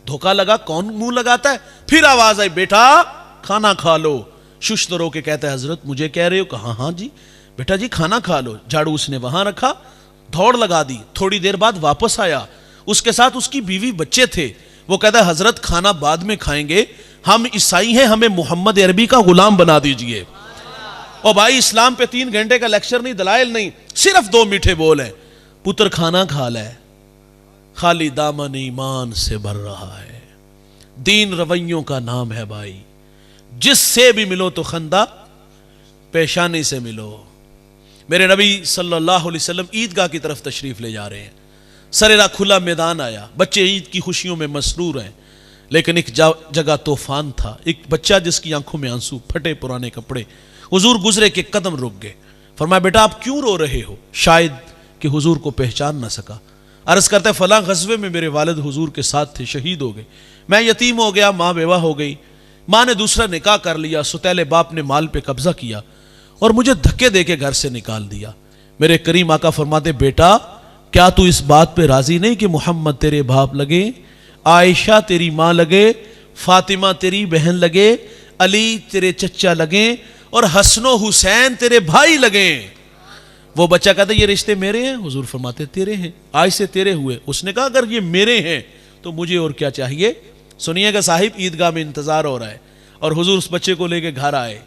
دھوکا لگا, کون منہ لگاتا ہے. پھر آواز آئی, بیٹا کھانا کھا لو. ششت رو کے کہتا ہے, حضرت مجھے کہہ رہے ہو؟ کہا ہاں جی. بیٹا جی کھانا کھا لو. جھاڑو اس نے وہاں رکھا, دوڑ لگا دی. تھوڑی دیر بعد واپس آیا, اس کے ساتھ اس کی بیوی بچے تھے. وہ کہتا ہے, حضرت کھانا بعد میں کھائیں گے, ہم عیسائی ہیں, ہمیں محمد عربی کا غلام بنا دیجئے. اور بھائی اسلام پہ 3 گھنٹے کا لیکچر نہیں, دلائل نہیں, صرف 2 میٹھے بول ہیں. پتر کھانا کھا لے, خالی دامن ایمان سے بھر رہا ہے. دین رویوں کا نام ہے بھائی. جس سے بھی ملو تو خندہ پیشانی سے ملو. میرے نبی صلی اللہ علیہ وسلم عیدگاہ کی طرف تشریف لے جا رہے ہیں. سریرا کھلا میدان آیا, بچے عید کی خوشیوں میں مسرور ہیں. لیکن ایک جگہ طوفان تھا. ایک بچہ جس کی آنکھوں میں آنسو, پھٹے پرانے کپڑے. حضور گزرے کے قدم رک گئے. فرمایا, بیٹا آپ کیوں رو رہے ہو؟ شاید کہ حضور کو پہچان نہ سکا. عرض کرتا ہے, فلاں غزوے میں میرے والد حضور کے ساتھ تھے, شہید ہو گئے. میں یتیم ہو گیا, ماں بیوہ ہو گئی. ماں نے دوسرا نکاح کر لیا, ستیلے باپ نے مال پہ قبضہ کیا اور مجھے دھکے دے کے گھر سے نکال دیا. میرے کریم آقا فرماتے, بیٹا کیا تو اس بات پہ راضی نہیں کہ محمد تیرے باپ لگے, عائشہ تیری ماں لگے, فاطمہ تیری بہن لگے, علی تیرے چچا لگیں, اور حسن و حسین تیرے بھائی لگیں؟ وہ بچہ کہتا ہے, یہ رشتے میرے ہیں. حضور فرماتے, تیرے ہیں, آج سے تیرے ہوئے. اس نے کہا, اگر یہ میرے ہیں تو مجھے اور کیا چاہیے. سنیے گا صاحب, عیدگاہ میں انتظار ہو رہا ہے, اور حضور اس بچے کو لے کے گھر آئے,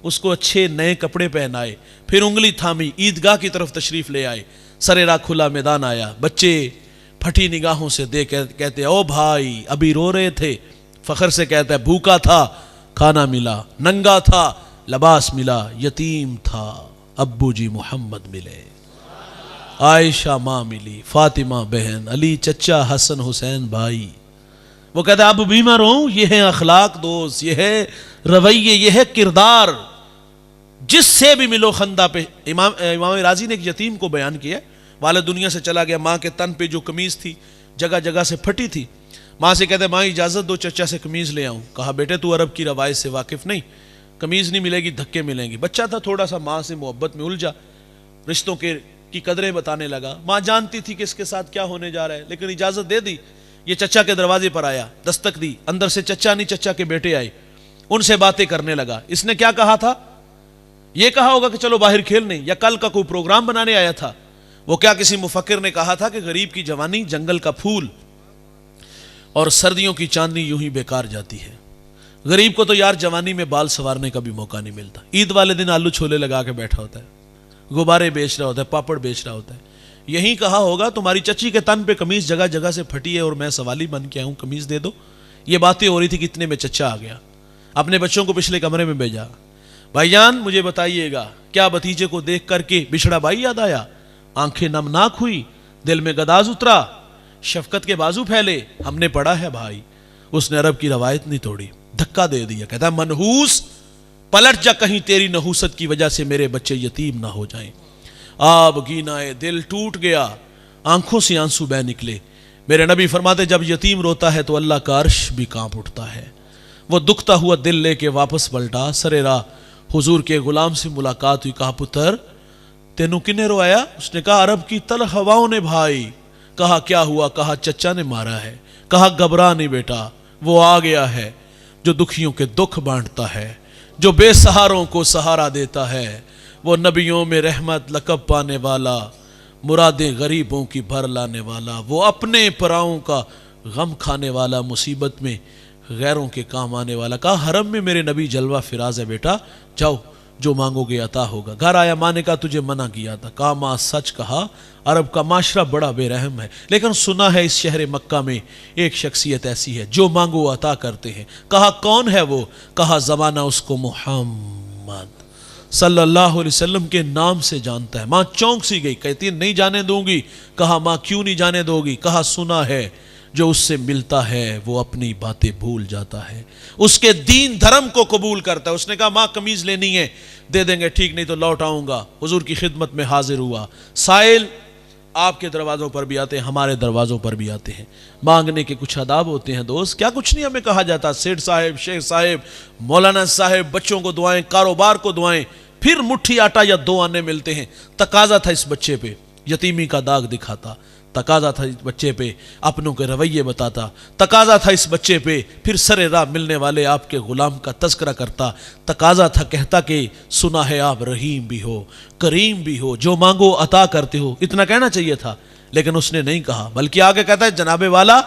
اس کو اچھے نئے کپڑے پہنائے, پھر انگلی تھامی, عیدگاہ کی طرف تشریف لے آئے. سریرا کھلا میدان آیا. بچے پھٹی نگاہوں سے دیکھ کہتے, او بھائی ابھی رو رہے تھے. فخر سے کہتا ہے, بھوکا تھا کھانا ملا, ننگا تھا لباس ملا, یتیم تھا ابو جی محمد ملے, عائشہ ماں ملی, فاطمہ بہن, علی چچا, حسن حسین بھائی. وہ کہتا ہے, اب بھی میں رہوں؟ یہ ہے اخلاق دوست, یہ ہے رویے, یہ ہے کردار. جس سے بھی ملو خندہ پہ. امام راضی نے ایک یتیم کو بیان کیا, والد دنیا سے چلا گیا, ماں کے تن پہ جو قمیض تھی جگہ جگہ سے پھٹی تھی. ماں سے کہتے, ماں اجازت دو چچا سے قمیض لے آؤں. کہا, بیٹے تو عرب کی روایت سے واقف نہیں, قمیض نہیں ملے گی, دھکے ملیں گے. بچہ تھا, تھوڑا سا ماں سے محبت میں الجھا, رشتوں کی قدریں بتانے لگا. ماں جانتی تھی کہ اس کے ساتھ کیا ہونے جا رہا ہے, لیکن اجازت دے دی. یہ چچا کے دروازے پر آیا, دستک دی, اندر سے چچا نہیں چچا کے بیٹے آئے, ان سے باتیں کرنے لگا. اس نے کیا کہا تھا؟ یہ کہا ہوگا کہ چلو باہر کھیلنے, یا کل کا کوئی پروگرام بنانے آیا تھا. وہ کیا کسی مفکر نے کہا تھا کہ غریب کی جوانی جنگل کا پھول, اور سردیوں کی چاندنی یوں ہی بیکار جاتی ہے. غریب کو تو یار جوانی میں بال سنوارنے کا بھی موقع نہیں ملتا. عید والے دن آلو چھولے لگا کے بیٹھا ہوتا ہے, غبارے بیچ رہا ہوتا ہے, پاپڑ بیچ رہا ہوتا ہے. یہی کہا ہوگا, تمہاری چچی کے تن پہ قمیض جگہ جگہ سے پھٹی ہے اور میں سوالی بن کے آیا ہوں, قمیض دے دو. یہ باتیں ہو رہی تھی کہ اتنے میں چچا آ گیا, اپنے بچوں کو پچھلے کمرے میں بھیجا. بھائی جان مجھے بتائیے گا, کیا بھتیجے کو دیکھ کر کے بچھڑا بھائی یاد آیا؟ آنکھیں نمناک ہوئی, دل میں گداز اترا, شفقت کے بازو پھیلے. ہم نے پڑھا ہے بھائی. اس نے عرب کی روایت نہیں توڑی, دھکا دے دیا. کہتا ہے, منحوس پلٹ جا, کہیں تیری نحوست کی وجہ سے میرے بچے یتیم نہ ہو جائیں. آب گینائے دل ٹوٹ گیا, آنکھوں سے آنسو بہ نکلے. میرے نبی فرماتے, جب یتیم روتا ہے تو اللہ کا عرش بھی کانپ اٹھتا ہے. وہ دکھتا ہوا دل لے کے واپس پلٹا. سرے راہ حضور کے غلام سے ملاقات ہوئی. کہا, پتر تینوں کنے روایا؟ اس نے کہا, عرب کی تلخ ہواؤں نے بھائی. کہا, کیا ہوا؟ کہا, چچا نے مارا ہے. کہا, گھبرا نہیں بیٹا, وہ آ گیا ہے جو دکھیوں کے دکھ بانٹتا ہے, جو بے سہاروں کو سہارا دیتا ہے. وہ نبیوں میں رحمت لقب پانے والا, مرادیں غریبوں کی بھر لانے والا, وہ اپنے پراؤں کا غم کھانے والا, مصیبت میں غیروں کے کام آنے والا. کہا, حرم میں میرے نبی جلوہ فراز ہے بیٹا, جاؤ جو مانگو گے عطا ہوگا. گھر آیا, ماں نے کہا تجھے منع کیا تھا. کہا, ماں سچ کہا, عرب کا معاشرہ بڑا بے رحم ہے, لیکن سنا ہے اس شہر مکہ میں ایک شخصیت ایسی ہے جو مانگو عطا کرتے ہیں. کہا, کون ہے وہ؟ کہا, زمانہ اس کو محمد صلی اللہ علیہ وسلم کے نام سے جانتا ہے. ماں چونک سی گئی, کہتی نہیں جانے دوں گی. کہا, ماں کیوں نہیں جانے دو گی؟ کہا, سنا ہے جو اس سے ملتا ہے وہ اپنی باتیں بھول جاتا ہے، اس کے دین دھرم کو قبول کرتا ہے۔ اس نے کہا ماں قمیض لینی ہے، دے دیں گے، ٹھیک نہیں تو لوٹ آؤں گا۔ حضور کی خدمت میں حاضر ہوا، سائل آپ کے دروازوں پر بھی آتے ہیں، ہمارے دروازوں پر بھی آتے ہیں، مانگنے کے کچھ آداب ہوتے ہیں دوست، کیا کچھ نہیں ہمیں کہا جاتا، سیٹھ صاحب، شیخ صاحب، مولانا صاحب، بچوں کو دعائیں، کاروبار کو دعائیں، پھر مٹھی آٹا یا 2 آنے ملتے ہیں۔ تقاضا تھا اس بچے پہ، یتیمی کا داغ دکھاتا، تقاضا تھا اس بچے پہ اپنوں کے رویے بتاتا، تقاضا تھا اس بچے پہ پھر سر راہ ملنے والے آپ کے غلام کا تذکرہ کرتا، تقاضا تھا کہتا کہ سنا ہے آپ رحیم بھی ہو، کریم بھی ہو، جو مانگو عطا کرتے ہو، اتنا کہنا چاہیے تھا، لیکن اس نے نہیں کہا، بلکہ آگے کہتا ہے جناب والا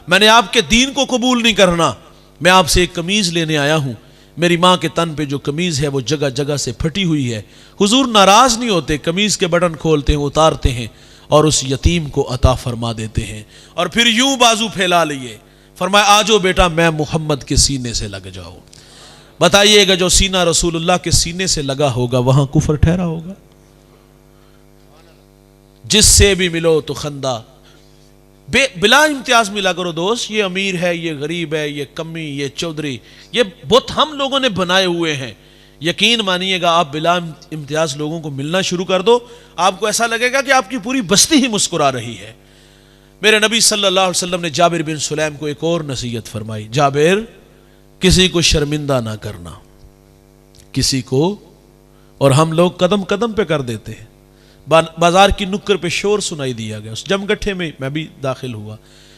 میں نے آپ کے دین کو قبول نہیں کرنا، میں آپ سے ایک قمیض لینے آیا ہوں، میری ماں کے تن پہ جو قمیض ہے وہ جگہ جگہ سے پھٹی ہوئی ہے۔ حضور ناراض نہیں ہوتے، قمیض کے بٹن کھولتے ہیں، اتارتے ہیں اور اس یتیم کو عطا فرما دیتے ہیں، اور پھر یوں بازو پھیلا لیے، فرمایا آجو بیٹا میں محمد کے سینے سے لگ جاؤ۔ بتائیے گا جو سینہ رسول اللہ کے سینے سے لگا ہوگا وہاں کفر ٹھہرا ہوگا؟ جس سے بھی ملو تو خندہ، بلا امتیاز ملا کرو دوست، یہ امیر ہے، یہ غریب ہے، یہ کمی، یہ چودھری، یہ بت ہم لوگوں نے بنائے ہوئے ہیں۔ یقین مانیے گا آپ بلا امتیاز لوگوں کو ملنا شروع کر دو، آپ کو ایسا لگے گا کہ آپ کی پوری بستی ہی مسکرا رہی ہے۔ میرے نبی صلی اللہ علیہ وسلم نے جابر بن سلیم کو ایک اور نصیحت فرمائی، جابر کسی کو شرمندہ نہ کرنا، کسی کو، اور ہم لوگ قدم قدم پہ کر دیتے ہیں۔ بازار کی نکر پہ شور سنائی دیا گیا، اس جم گٹھے میں میں بھی داخل ہوا،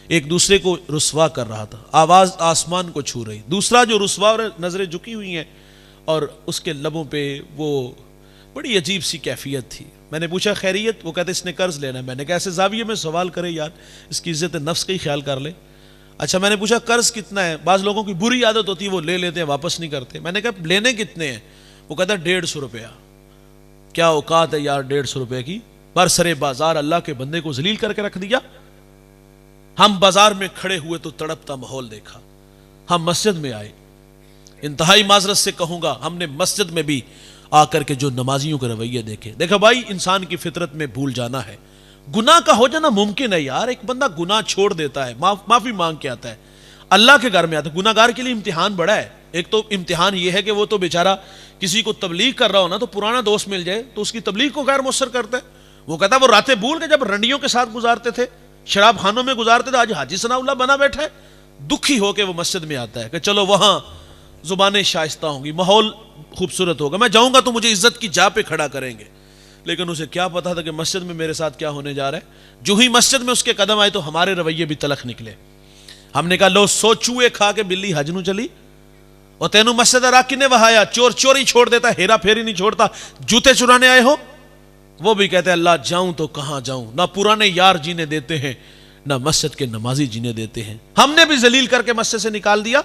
ایک دوسرے کو رسوا کر رہا تھا، آواز آسمان کو چھو رہی، دوسرا جو رسوا اور نظریں جھکی ہوئی ہیں اور اس کے لبوں پہ وہ بڑی عجیب سی کیفیت تھی۔ میں نے پوچھا خیریت؟ وہ کہتے اس نے قرض لینا ہے۔ میں نے کہا ایسے زاویے میں سوال کرے یار، اس کی عزت نفس کا ہی خیال کر لے۔ اچھا میں نے پوچھا قرض کتنا ہے؟ بعض لوگوں کی بری عادت ہوتی ہے وہ لے لیتے ہیں واپس نہیں کرتے۔ میں نے کہا لینے کتنے ہیں؟ وہ کہتا ہے 150 روپیہ۔ کیا اوقات ہے یار 150 روپے کی؟ برسرے بازار اللہ کے بندے کو ذلیل کر کے رکھ دیا۔ ہم بازار میں کھڑے ہوئے تو تڑپتا ماحول دیکھا، ہم مسجد میں آئے، انتہائی معذرت سے کہوں گا ہم نے مسجد میں بھی آ کر کے جو نمازیوں کے رویے دیکھے، دیکھا بھائی انسان کی فطرت میں بھول جانا ہے، گناہ کا ہو جانا ممکن ہے یار، ایک بندہ گناہ چھوڑ دیتا ہے، معافی مانگ کے آتا ہے، اللہ کے گھر میں آتا ہے۔ گناہ گار کے لیے امتحان بڑا ہے، ایک تو امتحان یہ ہے کہ وہ تو بیچارہ کسی کو تبلیغ کر رہا ہو نا تو پرانا دوست مل جائے تو اس کی تبلیغ کو غیر مؤثر کرتا ہے۔ وہ کہتا ہے وہ راتیں بھول کے جب رنڈیوں کے ساتھ گزارتے تھے، شراب خانوں میں گزارتے تھے، آج حاجی ثناء اللہ بنا بیٹھا ہے، دکھی ہو کے وہ مسجد میں آتا ہے کہ چلو وہاں زبانیں شائستہ ہوں گی، ماحول خوبصورت ہوگا، میں جاؤں گا تو مجھے عزت کی جا پہ کھڑا کریں گے۔ لیکن اسے کیا پتا تھا کہ مسجد میں میرے ساتھ کیا ہونے جا رہا ہے۔ جو ہی مسجد میں اس کے قدم آئے تو ہمارے رویے بھی تلخ نکلے۔ ہم نے کہا لو سو چوہے کھا کے بلی حج نو چلی، اور تینوں مسجد راکی نے وہایا، چور چوری چھوڑ دیتا، ہیرا پھیری نہیں چھوڑتا، جوتے چرانے آئے ہو؟ وہ بھی کہتے ہیں اللہ جاؤں تو کہاں جاؤں، نہ پرانے یار جینے دیتے ہیں نہ مسجد کے نمازی جینے دیتے ہیں۔ ہم نے بھی ذلیل کر کے مسجد سے نکال دیا۔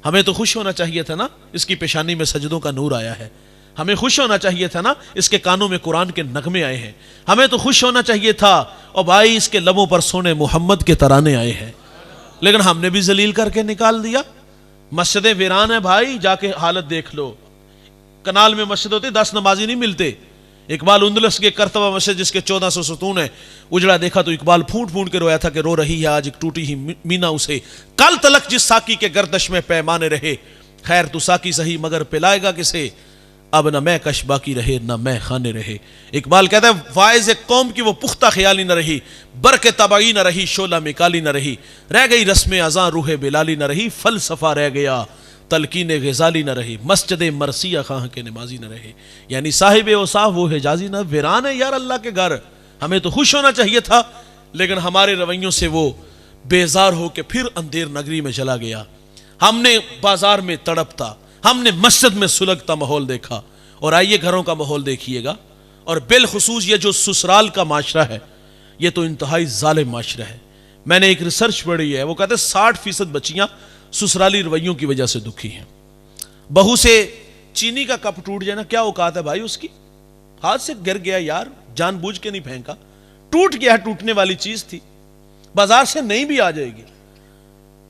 ہمیں تو خوش ہونا چاہیے تھا نا، اس کی پیشانی میں سجدوں کا نور آیا ہے، ہمیں خوش ہونا چاہیے تھا نا، اس کے کانوں میں قرآن کے نغمے آئے ہیں، ہمیں تو خوش ہونا چاہیے تھا، اور بھائی اس کے لبوں پر سونے محمد کے ترانے آئے ہیں، لیکن ہم نے بھی ذلیل کر کے نکال دیا۔ مسجدیں ویران ہیں بھائی، جا کے حالت دیکھ لو، کنال میں مسجد ہوتی 10 نمازی نہیں ملتے۔ اقبال اندلس کے کرتبہ مسجد جس کے 1400 ستون ہیں، اجڑا دیکھا تو اقبال پھونٹ پھونٹ کے رویا تھا کہ رو رہی ہے آج ایک ٹوٹی ہی مینا اسے، کل تلک جس ساکی کے گردش میں پیمانے رہے، خیر تو ساکی سہی مگر پلائے گا کسے، اب نہ میں کش باقی رہے نہ میں خانے رہے۔ اقبال کہتا ہے وائز قوم کی وہ پختہ خیالی نہ رہی، برق تباہی نہ رہی، شعلہ مکالی نہ رہی، رہ گئی رسم اذاں روح بلالی نہ رہی، فلسفہ رہ گیا تلقین غزالی نہ رہی، مسجد مرثیہ خواہاں کے نمازی نہ رہے۔ یعنی صاحب اوصاف وہ حجازی نہ، ویران ہے یار اللہ کے گھر، ہمیں تو خوش ہونا چاہیے تھا، لیکن ہمارے رویوں سے وہ بیزار ہو کے پھر اندھیر نگری میں چلا گیا۔ ہم نے بازار میں تڑپتا، ہم نے مسجد میں سلگتا ماحول دیکھا، اور آئیے گھروں کا ماحول دیکھیے گا، اور بالخصوص یہ جو سسرال کا معاشرہ ہے یہ تو انتہائی ظالم معاشرہ ہے۔ میں نے ایک ریسرچ پڑھی ہے، وہ کہتے ہیں 60% بچیاں سسرالی رویوں کی وجہ سے دکھی ہیں۔ بہو سے چینی کا کپ ٹوٹ جائے نا، کیا اوقات ہے بھائی اس کی، ہاتھ سے گر گیا یار، جان بوجھ کے نہیں پھینکا، ٹوٹ گیا، ٹوٹنے والی چیز تھی، بازار سے نہیں بھی آ جائے گی،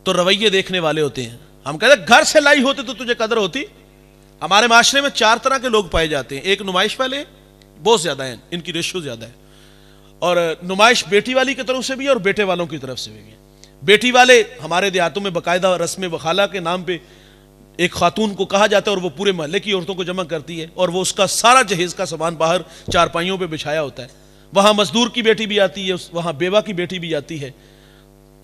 تو رویے دیکھنے والے ہوتے ہیں۔ ہم کہتے ہیں گھر سے لائی ہوتے تو تجھے قدر ہوتی۔ ہمارے معاشرے میں 4 طرح کے لوگ پائے جاتے ہیں، ایک نمائش والے بہت زیادہ ہیں، ان کی ریشو زیادہ ہے، اور نمائش بیٹی والی کی طرف سے بھی اور بیٹے والوں کی طرف سے بھی ہے۔ بیٹی والے ہمارے دیہاتوں میں باقاعدہ رسم وخالہ کے نام پہ ایک خاتون کو کہا جاتا ہے اور وہ پورے محلے کی عورتوں کو جمع کرتی ہے اور وہ اس کا سارا جہیز کا سامان باہر چارپائیوں پہ بچھایا ہوتا ہے. وہاں مزدور کی بیٹی بھی آتی ہے, وہاں بیوہ کی بیٹی بھی آتی ہے.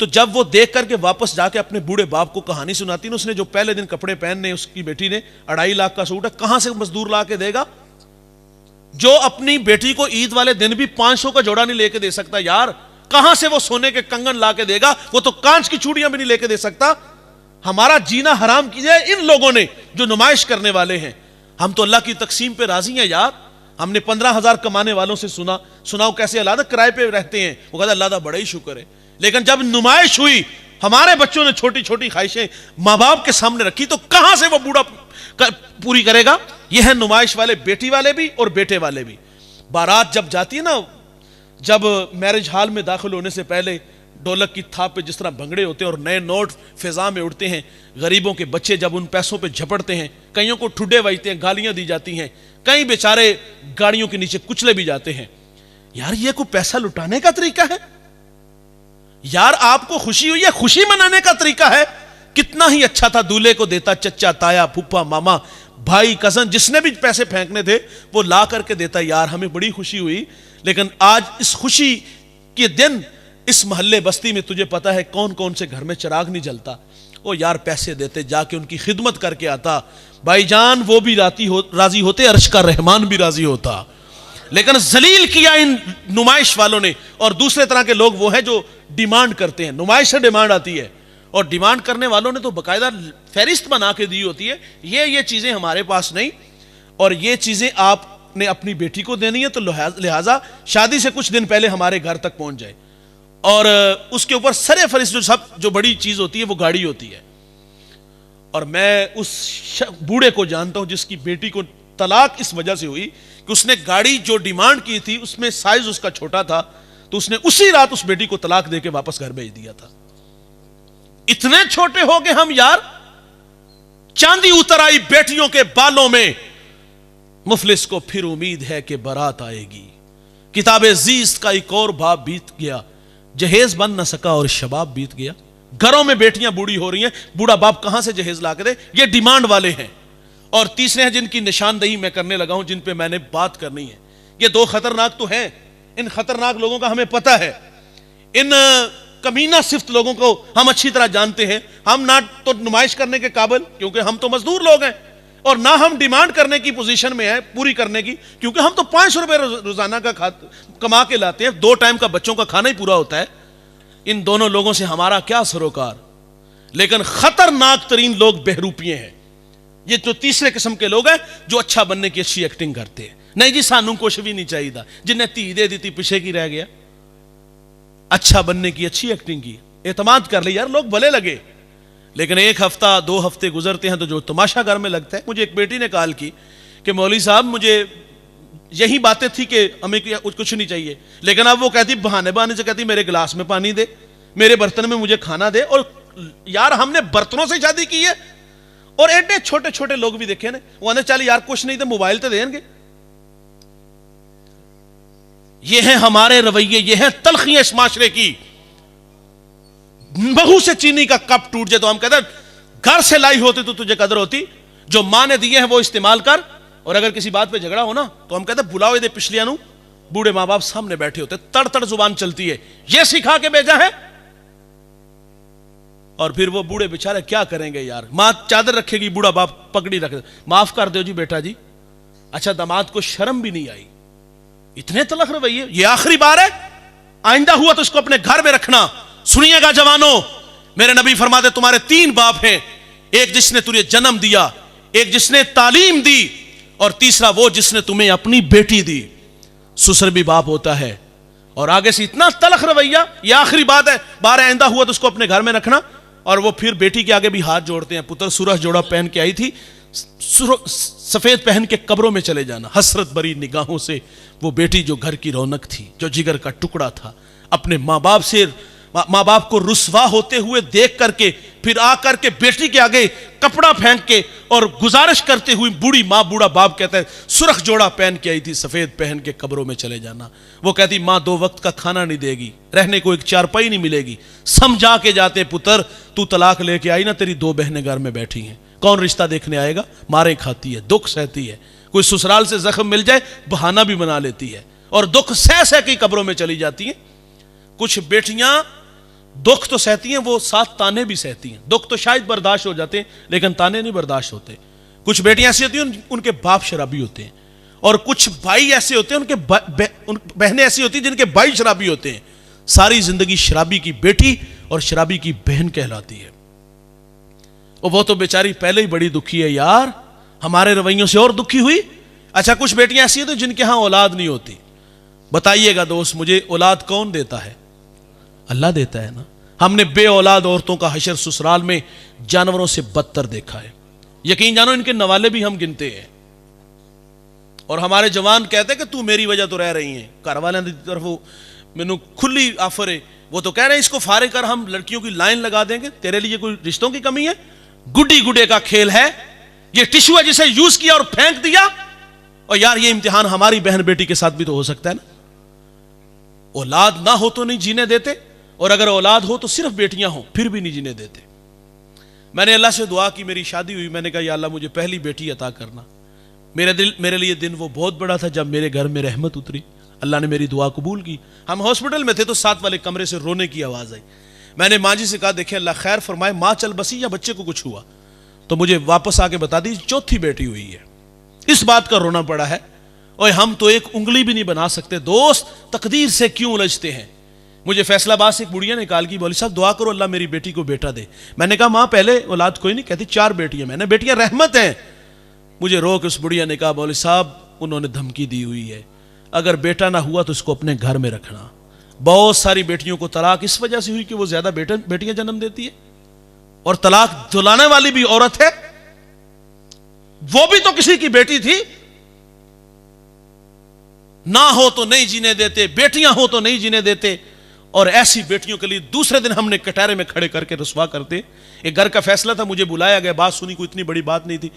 تو جب وہ دیکھ کر کے واپس جا کے اپنے بوڑھے باپ کو کہانی سناتی ہے, اس نے جو پہلے دن کپڑے پہننے اس کی بیٹی نے 2.5 لاکھ کا سوٹ ہے, کہاں سے مزدور لا کے دے گا جو اپنی بیٹی کو عید والے دن بھی 500 کا جوڑا نہیں لے کے دے سکتا یار, کہاں سے وہ سونے کے کنگن لا کے دے گا, وہ تو کانچ کی چوڑیاں بھی نہیں لے کے دے سکتا. ہمارا جینا حرام کیا ہے ان لوگوں نے جو نمائش کرنے والے ہیں. ہم تو اللہ کی تقسیم پہ راضی ہیں یار. ہم نے 15,000 کمانے والوں سے سناؤ کیسے علادہ کرائے پہ رہتے ہیں, وہ کہتا اللہ دا بڑا ہی شکر ہے. لیکن جب نمائش ہوئی, ہمارے بچوں نے چھوٹی چھوٹی خواہشیں ماں باپ کے سامنے رکھی, تو کہاں سے وہ بوڑھا پوری کرے گا. یہ ہے نمائش والے, بیٹی والے بھی اور بیٹے والے بھی. بارات جب جاتی ہے نا, جب میرج ہال میں داخل ہونے سے پہلے ڈولک کی تھاپ پہ جس طرح بھنگڑے ہوتے ہیں اور نئے نوٹ فضا میں اڑتے ہیں, غریبوں کے بچے جب ان پیسوں پہ جھپڑتے ہیں, کئیوں کو ٹھڈے بجتے ہیں, گالیاں دی جاتی ہیں, کئی بیچارے گاڑیوں کے نیچے کچلے بھی جاتے ہیں. یار یہ کوئی پیسہ لٹانے کا طریقہ ہے؟ یار آپ کو خوشی ہوئی ہے, خوشی منانے کا طریقہ ہے؟ کتنا ہی اچھا تھا, دولہے کو دیتا چچا, تایا, پھپھا, ماما, بھائی, کزن, جس نے بھی پیسے پھینکنے تھے وہ لا کر کے دیتا. یار ہمیں بڑی خوشی ہوئی. لیکن آج اس خوشی کے دن اس محلے بستی میں تجھے پتا ہے کون کون سے گھر میں چراغ نہیں جلتا. وہ یار پیسے دیتے, جا کے ان کی خدمت کر کے آتا, بھائی جان وہ بھی راضی ہوتے, عرش کا رحمان بھی راضی ہوتا. لیکن ذلیل کیا ان نمائش والوں نے. اور دوسرے طرح کے لوگ وہ ہیں جو ڈیمانڈ کرتے ہیں. نمائش سے ڈیمانڈ آتی ہے, اور ڈیمانڈ کرنے والوں نے تو باقاعدہ فہرست بنا کے دی ہوتی ہے, یہ چیزیں ہمارے پاس نہیں, اور یہ چیزیں آپ نے اپنی بیٹی کو دینی ہے, تو لہٰذا شادی سے کچھ دن پہلے ہمارے گھر تک پہنچ جائے. اور اس کے اوپر سر فہرست جو بڑی چیز ہوتی ہے وہ گاڑی ہوتی ہے. اور میں اس بوڑھے کو جانتا ہوں جس کی بیٹی کو طلاق اس وجہ سے ہوئی کہ اس نے گاڑی جو ڈیمانڈ کی تھی اس میں سائز اس کا چھوٹا تھا, تو اس نے اسی رات اس بیٹی کو طلاق دے کے واپس گھر بھیج دیا تھا. اتنے چھوٹے ہو گئے ہم یار. چاندی اتر آئی بیٹیوں کے بالوں میں, مفلس کو پھر امید ہے کہ بارات آئے گی. کتاب زیست کا ایک اور باب بیت گیا, جہیز بن نہ سکا اور شباب بیت گیا. گھروں میں بیٹیاں بوڑھی ہو رہی ہیں, بوڑھا باپ کہاں سے جہیز لا کے دے؟ یہ ڈیمانڈ والے ہیں. اور تیسرے ہیں جن کی نشاندہی میں کرنے لگا ہوں, جن پہ میں نے بات کرنی ہے. یہ 2 خطرناک تو ہیں. ان خطرناک لوگوں کا ہمیں پتہ ہے, ان کمینہ صفت لوگوں کو ہم اچھی طرح جانتے ہیں. ہم نہ تو نمائش کرنے کے قابل, کیونکہ ہم تو مزدور لوگ ہیں, اور نہ ہم ڈیمانڈ کرنے کی پوزیشن میں ہیں پوری کرنے کی, کیونکہ ہم تو 500 روپے روزانہ کا کما کے لاتے ہیں. 2 ٹائم کا بچوں کا کھانا ہی پورا ہوتا ہے. ان دونوں لوگوں سے ہمارا کیا سروکار. لیکن خطرناک ترین لوگ بہروپیے ہیں. یہ تو تیسرے قسم کے لوگ ہیں جو اچھا بننے کی اچھی ایکٹنگ کرتے ہیں. نہیں جی سانوں کچھ بھی نہیں چاہیے تھا, جنہیں تی دے دی تھی پیچھے کی رہ گیا. اچھا بننے کی اچھی ایکٹنگ کی, اعتماد کر لی یار, لوگ بھلے لگے. لیکن 1 ہفتہ 2 ہفتے گزرتے ہیں تو جو تماشا گھر میں لگتا ہے. مجھے ایک بیٹی نے کال کی کہ مولوی صاحب مجھے یہی باتیں تھی کہ ہمیں کچھ نہیں چاہیے, لیکن اب وہ کہتی بہانے سے کہتی میرے گلاس میں پانی دے, میرے برتن میں مجھے کھانا دے. اور یار ہم نے برتنوں سے شادی کی ہے, اور ایڈے چھوٹے چھوٹے لوگ بھی دیکھے نا, وہ کہتے چل یار کچھ نہیں تو موبائل تو دیں گے. یہ ہیں ہمارے رویے, یہ ہیں تلخیاں اس معاشرے کی. بہو سے چینی کا کپ ٹوٹ جائے تو ہم کہتے ہیں گھر سے لائی ہوتی تو تجھے قدر ہوتی, جو ماں نے دیے ہیں وہ استعمال کر. اور اگر کسی بات پہ جھگڑا ہو نا تو ہم کہتے ہیں بلاؤ دے پچھلیاں نو. بوڑھے ماں باپ سامنے بیٹھے ہوتے, تڑ تڑ زبان چلتی ہے, یہ سکھا کے بھیجا ہے. اور پھر وہ بوڑھے بیچارے کیا کریں گے یار. ماں چادر رکھے گی, بوڑھا باپ پگڑی رکھے, معاف کر دو جی بیٹا جی. اچھا داماد کو شرم بھی نہیں آئی. اتنے تلخ رویے. یہ آخری بار ہے, آئندہ ہوا تو اس کو اپنے گھر میں رکھنا. سنیے گا جوانوں, میرے نبی فرماتے تمہارے 3 باپ ہیں, ایک جس نے تجھے جنم دیا, ایک جس نے تعلیم دی, اور تیسرا وہ جس نے تمہیں اپنی بیٹی دی. سسر بھی باپ ہوتا ہے. اور آگے سے اتنا تلخ رویہ. یہ آخری بات ہے, بار آئندہ ہوا تو اس کو اپنے گھر میں رکھنا. اور وہ پھر بیٹی کے آگے بھی ہاتھ جوڑتے ہیں. پتر سورج جوڑا پہن کے آئی تھی, سفید پہن کے قبروں میں چلے جانا. حسرت بری نگاہوں سے وہ بیٹی جو گھر کی رونق تھی, جو جگر کا ٹکڑا تھا, اپنے ماں باپ کو رسوا ہوتے ہوئے دیکھ کر کے پھر آ کر کے بیٹی کے آگے کپڑا پھینک کے اور گزارش کرتے ہوئی بوڑھی ماں، بوڑھا باپ کہتا ہے سرخ جوڑا پہن کے آئی تھی، سفید پہن کے قبروں میں چلے جانا. وہ کہتی ماں 2 وقت کا کھانا نہیں دے گی، رہنے کو ایک چارپائی نہیں ملے گی. سمجھا کے جاتے پتر تو طلاق لے کے آئی نا، تیری 2 بہنیں گھر میں بیٹھی ہیں، کون رشتہ دیکھنے آئے گا؟ مارے کھاتی ہے، دکھ سہتی ہے، کوئی سسرال سے زخم مل جائے بہانہ بھی بنا لیتی ہے اور دکھ سہ سہ کے قبروں میں چلی جاتی ہیں. کچھ بیٹیاں دکھ تو سہتی ہیں، وہ ساتھ تانے بھی سہتی ہیں. دکھ تو شاید برداشت ہو جاتے ہیں لیکن تانے نہیں برداشت ہوتے. کچھ بیٹیاں ایسی ہوتی ہیں ان کے باپ شرابی ہوتے ہیں، اور کچھ بھائی ایسے ہوتے ہیں ان بہنیں ایسی ہوتی ہیں جن کے بھائی شرابی ہوتے ہیں. ساری زندگی شرابی کی بیٹی اور شرابی کی بہن کہلاتی ہے. اور وہ تو بیچاری پہلے ہی بڑی دکھی ہے یار، ہمارے رویوں سے اور دکھی ہوئی. اچھا کچھ بیٹیاں ایسی ہوتی ہیں جن کے ہاں اولاد نہیں ہوتی. بتائیے گا دوست مجھے اولاد کون دیتا ہے؟ اللہ دیتا ہے نا. ہم نے بے اولاد عورتوں کا حشر سسرال میں جانوروں سے بدتر دیکھا ہے. یقین جانو ان کے نوالے بھی ہم گنتے ہیں، اور ہمارے جوان کہتے ہیں کہ تو میری وجہ تو رہ رہی ہیں. گھر والوں کی طرف مینوں کھلی آفر ہے، وہ تو کہہ رہے ہیں اس کو فارغ کر، ہم لڑکیوں کی لائن لگا دیں گے، تیرے لیے کوئی رشتوں کی کمی ہے؟ گڈی گڈے کا کھیل ہے یہ. ٹشو ہے جسے یوز کیا اور پھینک دیا. اور یار یہ امتحان ہماری بہن بیٹی کے ساتھ بھی تو ہو سکتا ہے نا. اولاد نہ ہو تو نہیں جینے دیتے، اور اگر اولاد ہو تو صرف بیٹیاں ہوں پھر بھی نہیں جینے دیتے. میں نے اللہ سے دعا کی، میری شادی ہوئی، میں نے کہا یا اللہ مجھے پہلی بیٹی عطا کرنا. میرے لیے دن وہ بہت بڑا تھا جب میرے گھر میں رحمت اتری. اللہ نے میری دعا قبول کی. ہم ہاسپٹل میں تھے تو ساتھ والے کمرے سے رونے کی آواز آئی. میں نے ماں جی سے کہا دیکھیں اللہ خیر فرمائے، ماں چل بسی یا بچے کو کچھ ہوا تو مجھے واپس آ کے بتا دی 4تھی بیٹی ہوئی ہے. اس بات کا رونا پڑا ہے. اور ہم تو ایک انگلی بھی نہیں بنا سکتے. دوست تقدیر سے کیوں الجھتے ہیں؟ مجھے فیصلہ آباد سے ایک بڑھیا نکال کی، بولی صاحب دعا کرو اللہ میری بیٹی کو بیٹا دے. میں نے کہا ماں پہلے اولاد کوئی نہیں، کہتی 4 بیٹیاں. میں نے بیٹیاں رحمت ہیں. مجھے روک اس بڑھیا نے کہا بولی صاحب انہوں نے دھمکی دی ہوئی ہے، اگر بیٹا نہ ہوا تو اس کو اپنے گھر میں رکھنا. بہت ساری بیٹیوں کو طلاق اس وجہ سے ہوئی کہ وہ زیادہ بیٹیاں جنم دیتی ہے. اور طلاق دلانے والی بھی عورت ہے، وہ بھی تو کسی کی بیٹی تھی. نہ ہو تو نہیں جینے دیتے، بیٹیاں ہو تو نہیں جینے دیتے. اور ایسی بیٹیوں کے لیے دوسرے دن ہم نے کٹہرے میں کھڑے کر کے رسوا کرتے. ایک گھر کا فیصلہ تھا، مجھے بلایا گیا، بات سنی، کوئی اتنی بڑی بات نہیں تھی.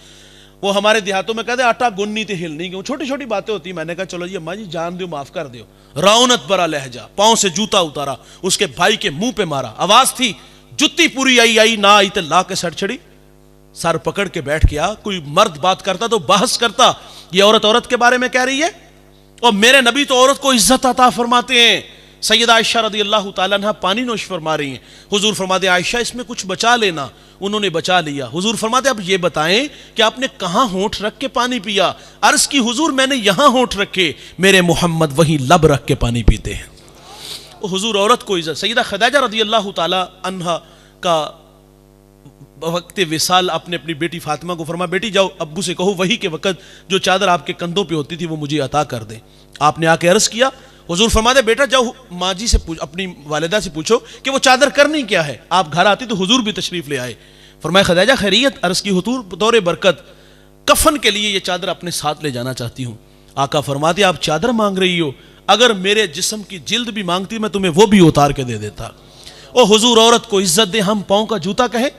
وہ ہمارے دیہاتوں میں کہتے آٹا گننی تھی ہل نہیں گئی، چھوٹی چھوٹی باتیں ہوتی. میں نے کہا چلو جی اماں جی جان دیو، معاف کر دیو. رونت برا لہجہ، پاؤں سے جوتا اتارا، اس کے بھائی کے منہ پہ مارا. آواز تھی جتی پوری آئی نہ آئی تو لا کے سر چھڑی. سر پکڑ کے بیٹھ گیا. کوئی مرد بات کرتا تو بحث کرتا، یہ عورت کے بارے میں کہہ رہی ہے. اور میرے نبی تو عورت کو عزت عطا فرماتے ہیں. سیدہ عائشہ رضی اللہ تعالیٰ عنہ پانی نوش فرما رہی ہیں. حضور فرماتے عائشہ اس میں کچھ بچا لینا. انہوں نے بچا لیا. حضور فرماتے اب یہ بتائیں کہ آپ نے کہاں ہونٹ رکھ کے پانی پیا؟ عرض کی حضور میں نے یہاں ہونٹ رکھے، میرے محمد وہیں لب رکھ کے پانی پیتے ہیں. حضور عورت کو عزت. سیدہ خدیجہ رضی اللہ تعالیٰ عنہ کا وقت وصال اپنے اپنی بیٹی فاطمہ کو فرما بیٹی جاؤ ابو سے کہو وہی کے وقت جو چادر آپ کے کندھوں پہ ہوتی تھی وہ مجھے عطا کر دیں. آپ نے آ کے عرض کیا. حضور فرماتے بیٹا جاؤ ماں جی سے اپنی والدہ سے پوچھو کہ وہ چادر کرنی کیا ہے. آپ گھر آتی تو حضور بھی تشریف لے آئے. فرمایا خدیجہ خیریت؟ عرض کی حضور بطور برکت کفن کے لیے یہ چادر اپنے ساتھ لے جانا چاہتی ہوں. آقا فرماتے آپ چادر مانگ رہی ہو، اگر میرے جسم کی جلد بھی مانگتی میں تمہیں وہ بھی اتار کے دے دیتا. او حضور عورت کو عزت دے، ہم پاؤں کا جوتا کہیں.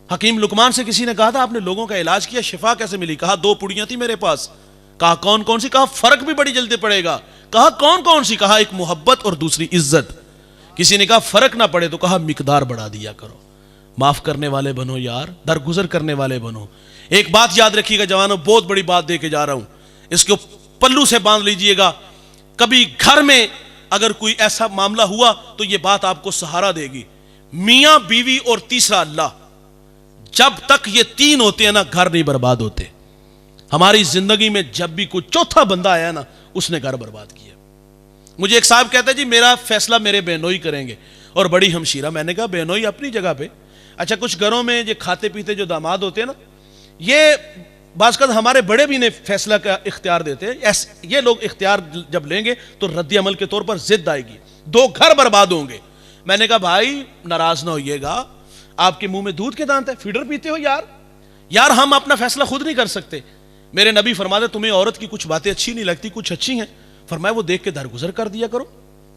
حکیم لقمان سے کسی نے کہا تھا آپ نے لوگوں کا علاج کیا، شفا کیسے ملی؟ کہا 2 پڑیاں تھی میرے پاس. کہا کون کون سی؟ کہا فرق بھی بڑی جلدی پڑے گا. کہا کون کون سی؟ کہا ایک محبت اور دوسری عزت. کسی نے کہا فرق نہ پڑے تو کہا مقدار بڑھا دیا کرو. معاف کرنے والے بنو یار، درگزر کرنے والے بنو. ایک بات یاد رکھیے گا جوانوں، بہت بڑی بات دے کے جا رہا ہوں، اس کو پلو سے باندھ لیجئے گا. کبھی گھر میں اگر کوئی ایسا معاملہ ہوا تو یہ بات آپ کو سہارا دے گی. میاں بیوی اور تیسرا اللہ، جب تک یہ 3 ہوتے ہیں نا گھر نہیں برباد ہوتے. ہماری زندگی میں جب بھی کوئی چوتھا بندہ آیا نا اس نے گھر برباد کیا. مجھے ایک صاحب کہتا ہے جی میرا فیصلہ میرے بہنوئی کریں گے اور بڑی ہمشیرہ. میں نے کہا بہنوئی اپنی جگہ پہ. اچھا کچھ گھروں میں یہ کھاتے پیتے جو داماد ہوتے ہیں نا، یہ بعض اوقات ہمارے بڑے بھی نے فیصلہ کا اختیار دیتے ہیں. یہ لوگ اختیار جب لیں گے تو رد عمل کے طور پر ضد آئے گی، 2 گھر برباد ہوں گے. میں نے کہا بھائی ناراض نہ ہوئیے گا، آپ کے منہ میں دودھ کے دانت ہے، فیڈر پیتے ہو یار ہم اپنا فیصلہ خود نہیں کر سکتے. میرے نبی فرماتے تمہیں عورت کی کچھ باتیں اچھی نہیں لگتی، کچھ اچھی ہیں، فرمایا وہ دیکھ کے درگزر کر دیا کرو.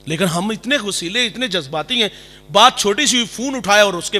لیکن ہم اتنے غصیلے اتنے جذباتی ہیں، بات چھوٹی سی ہوئی فون اٹھایا اور اس کے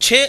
6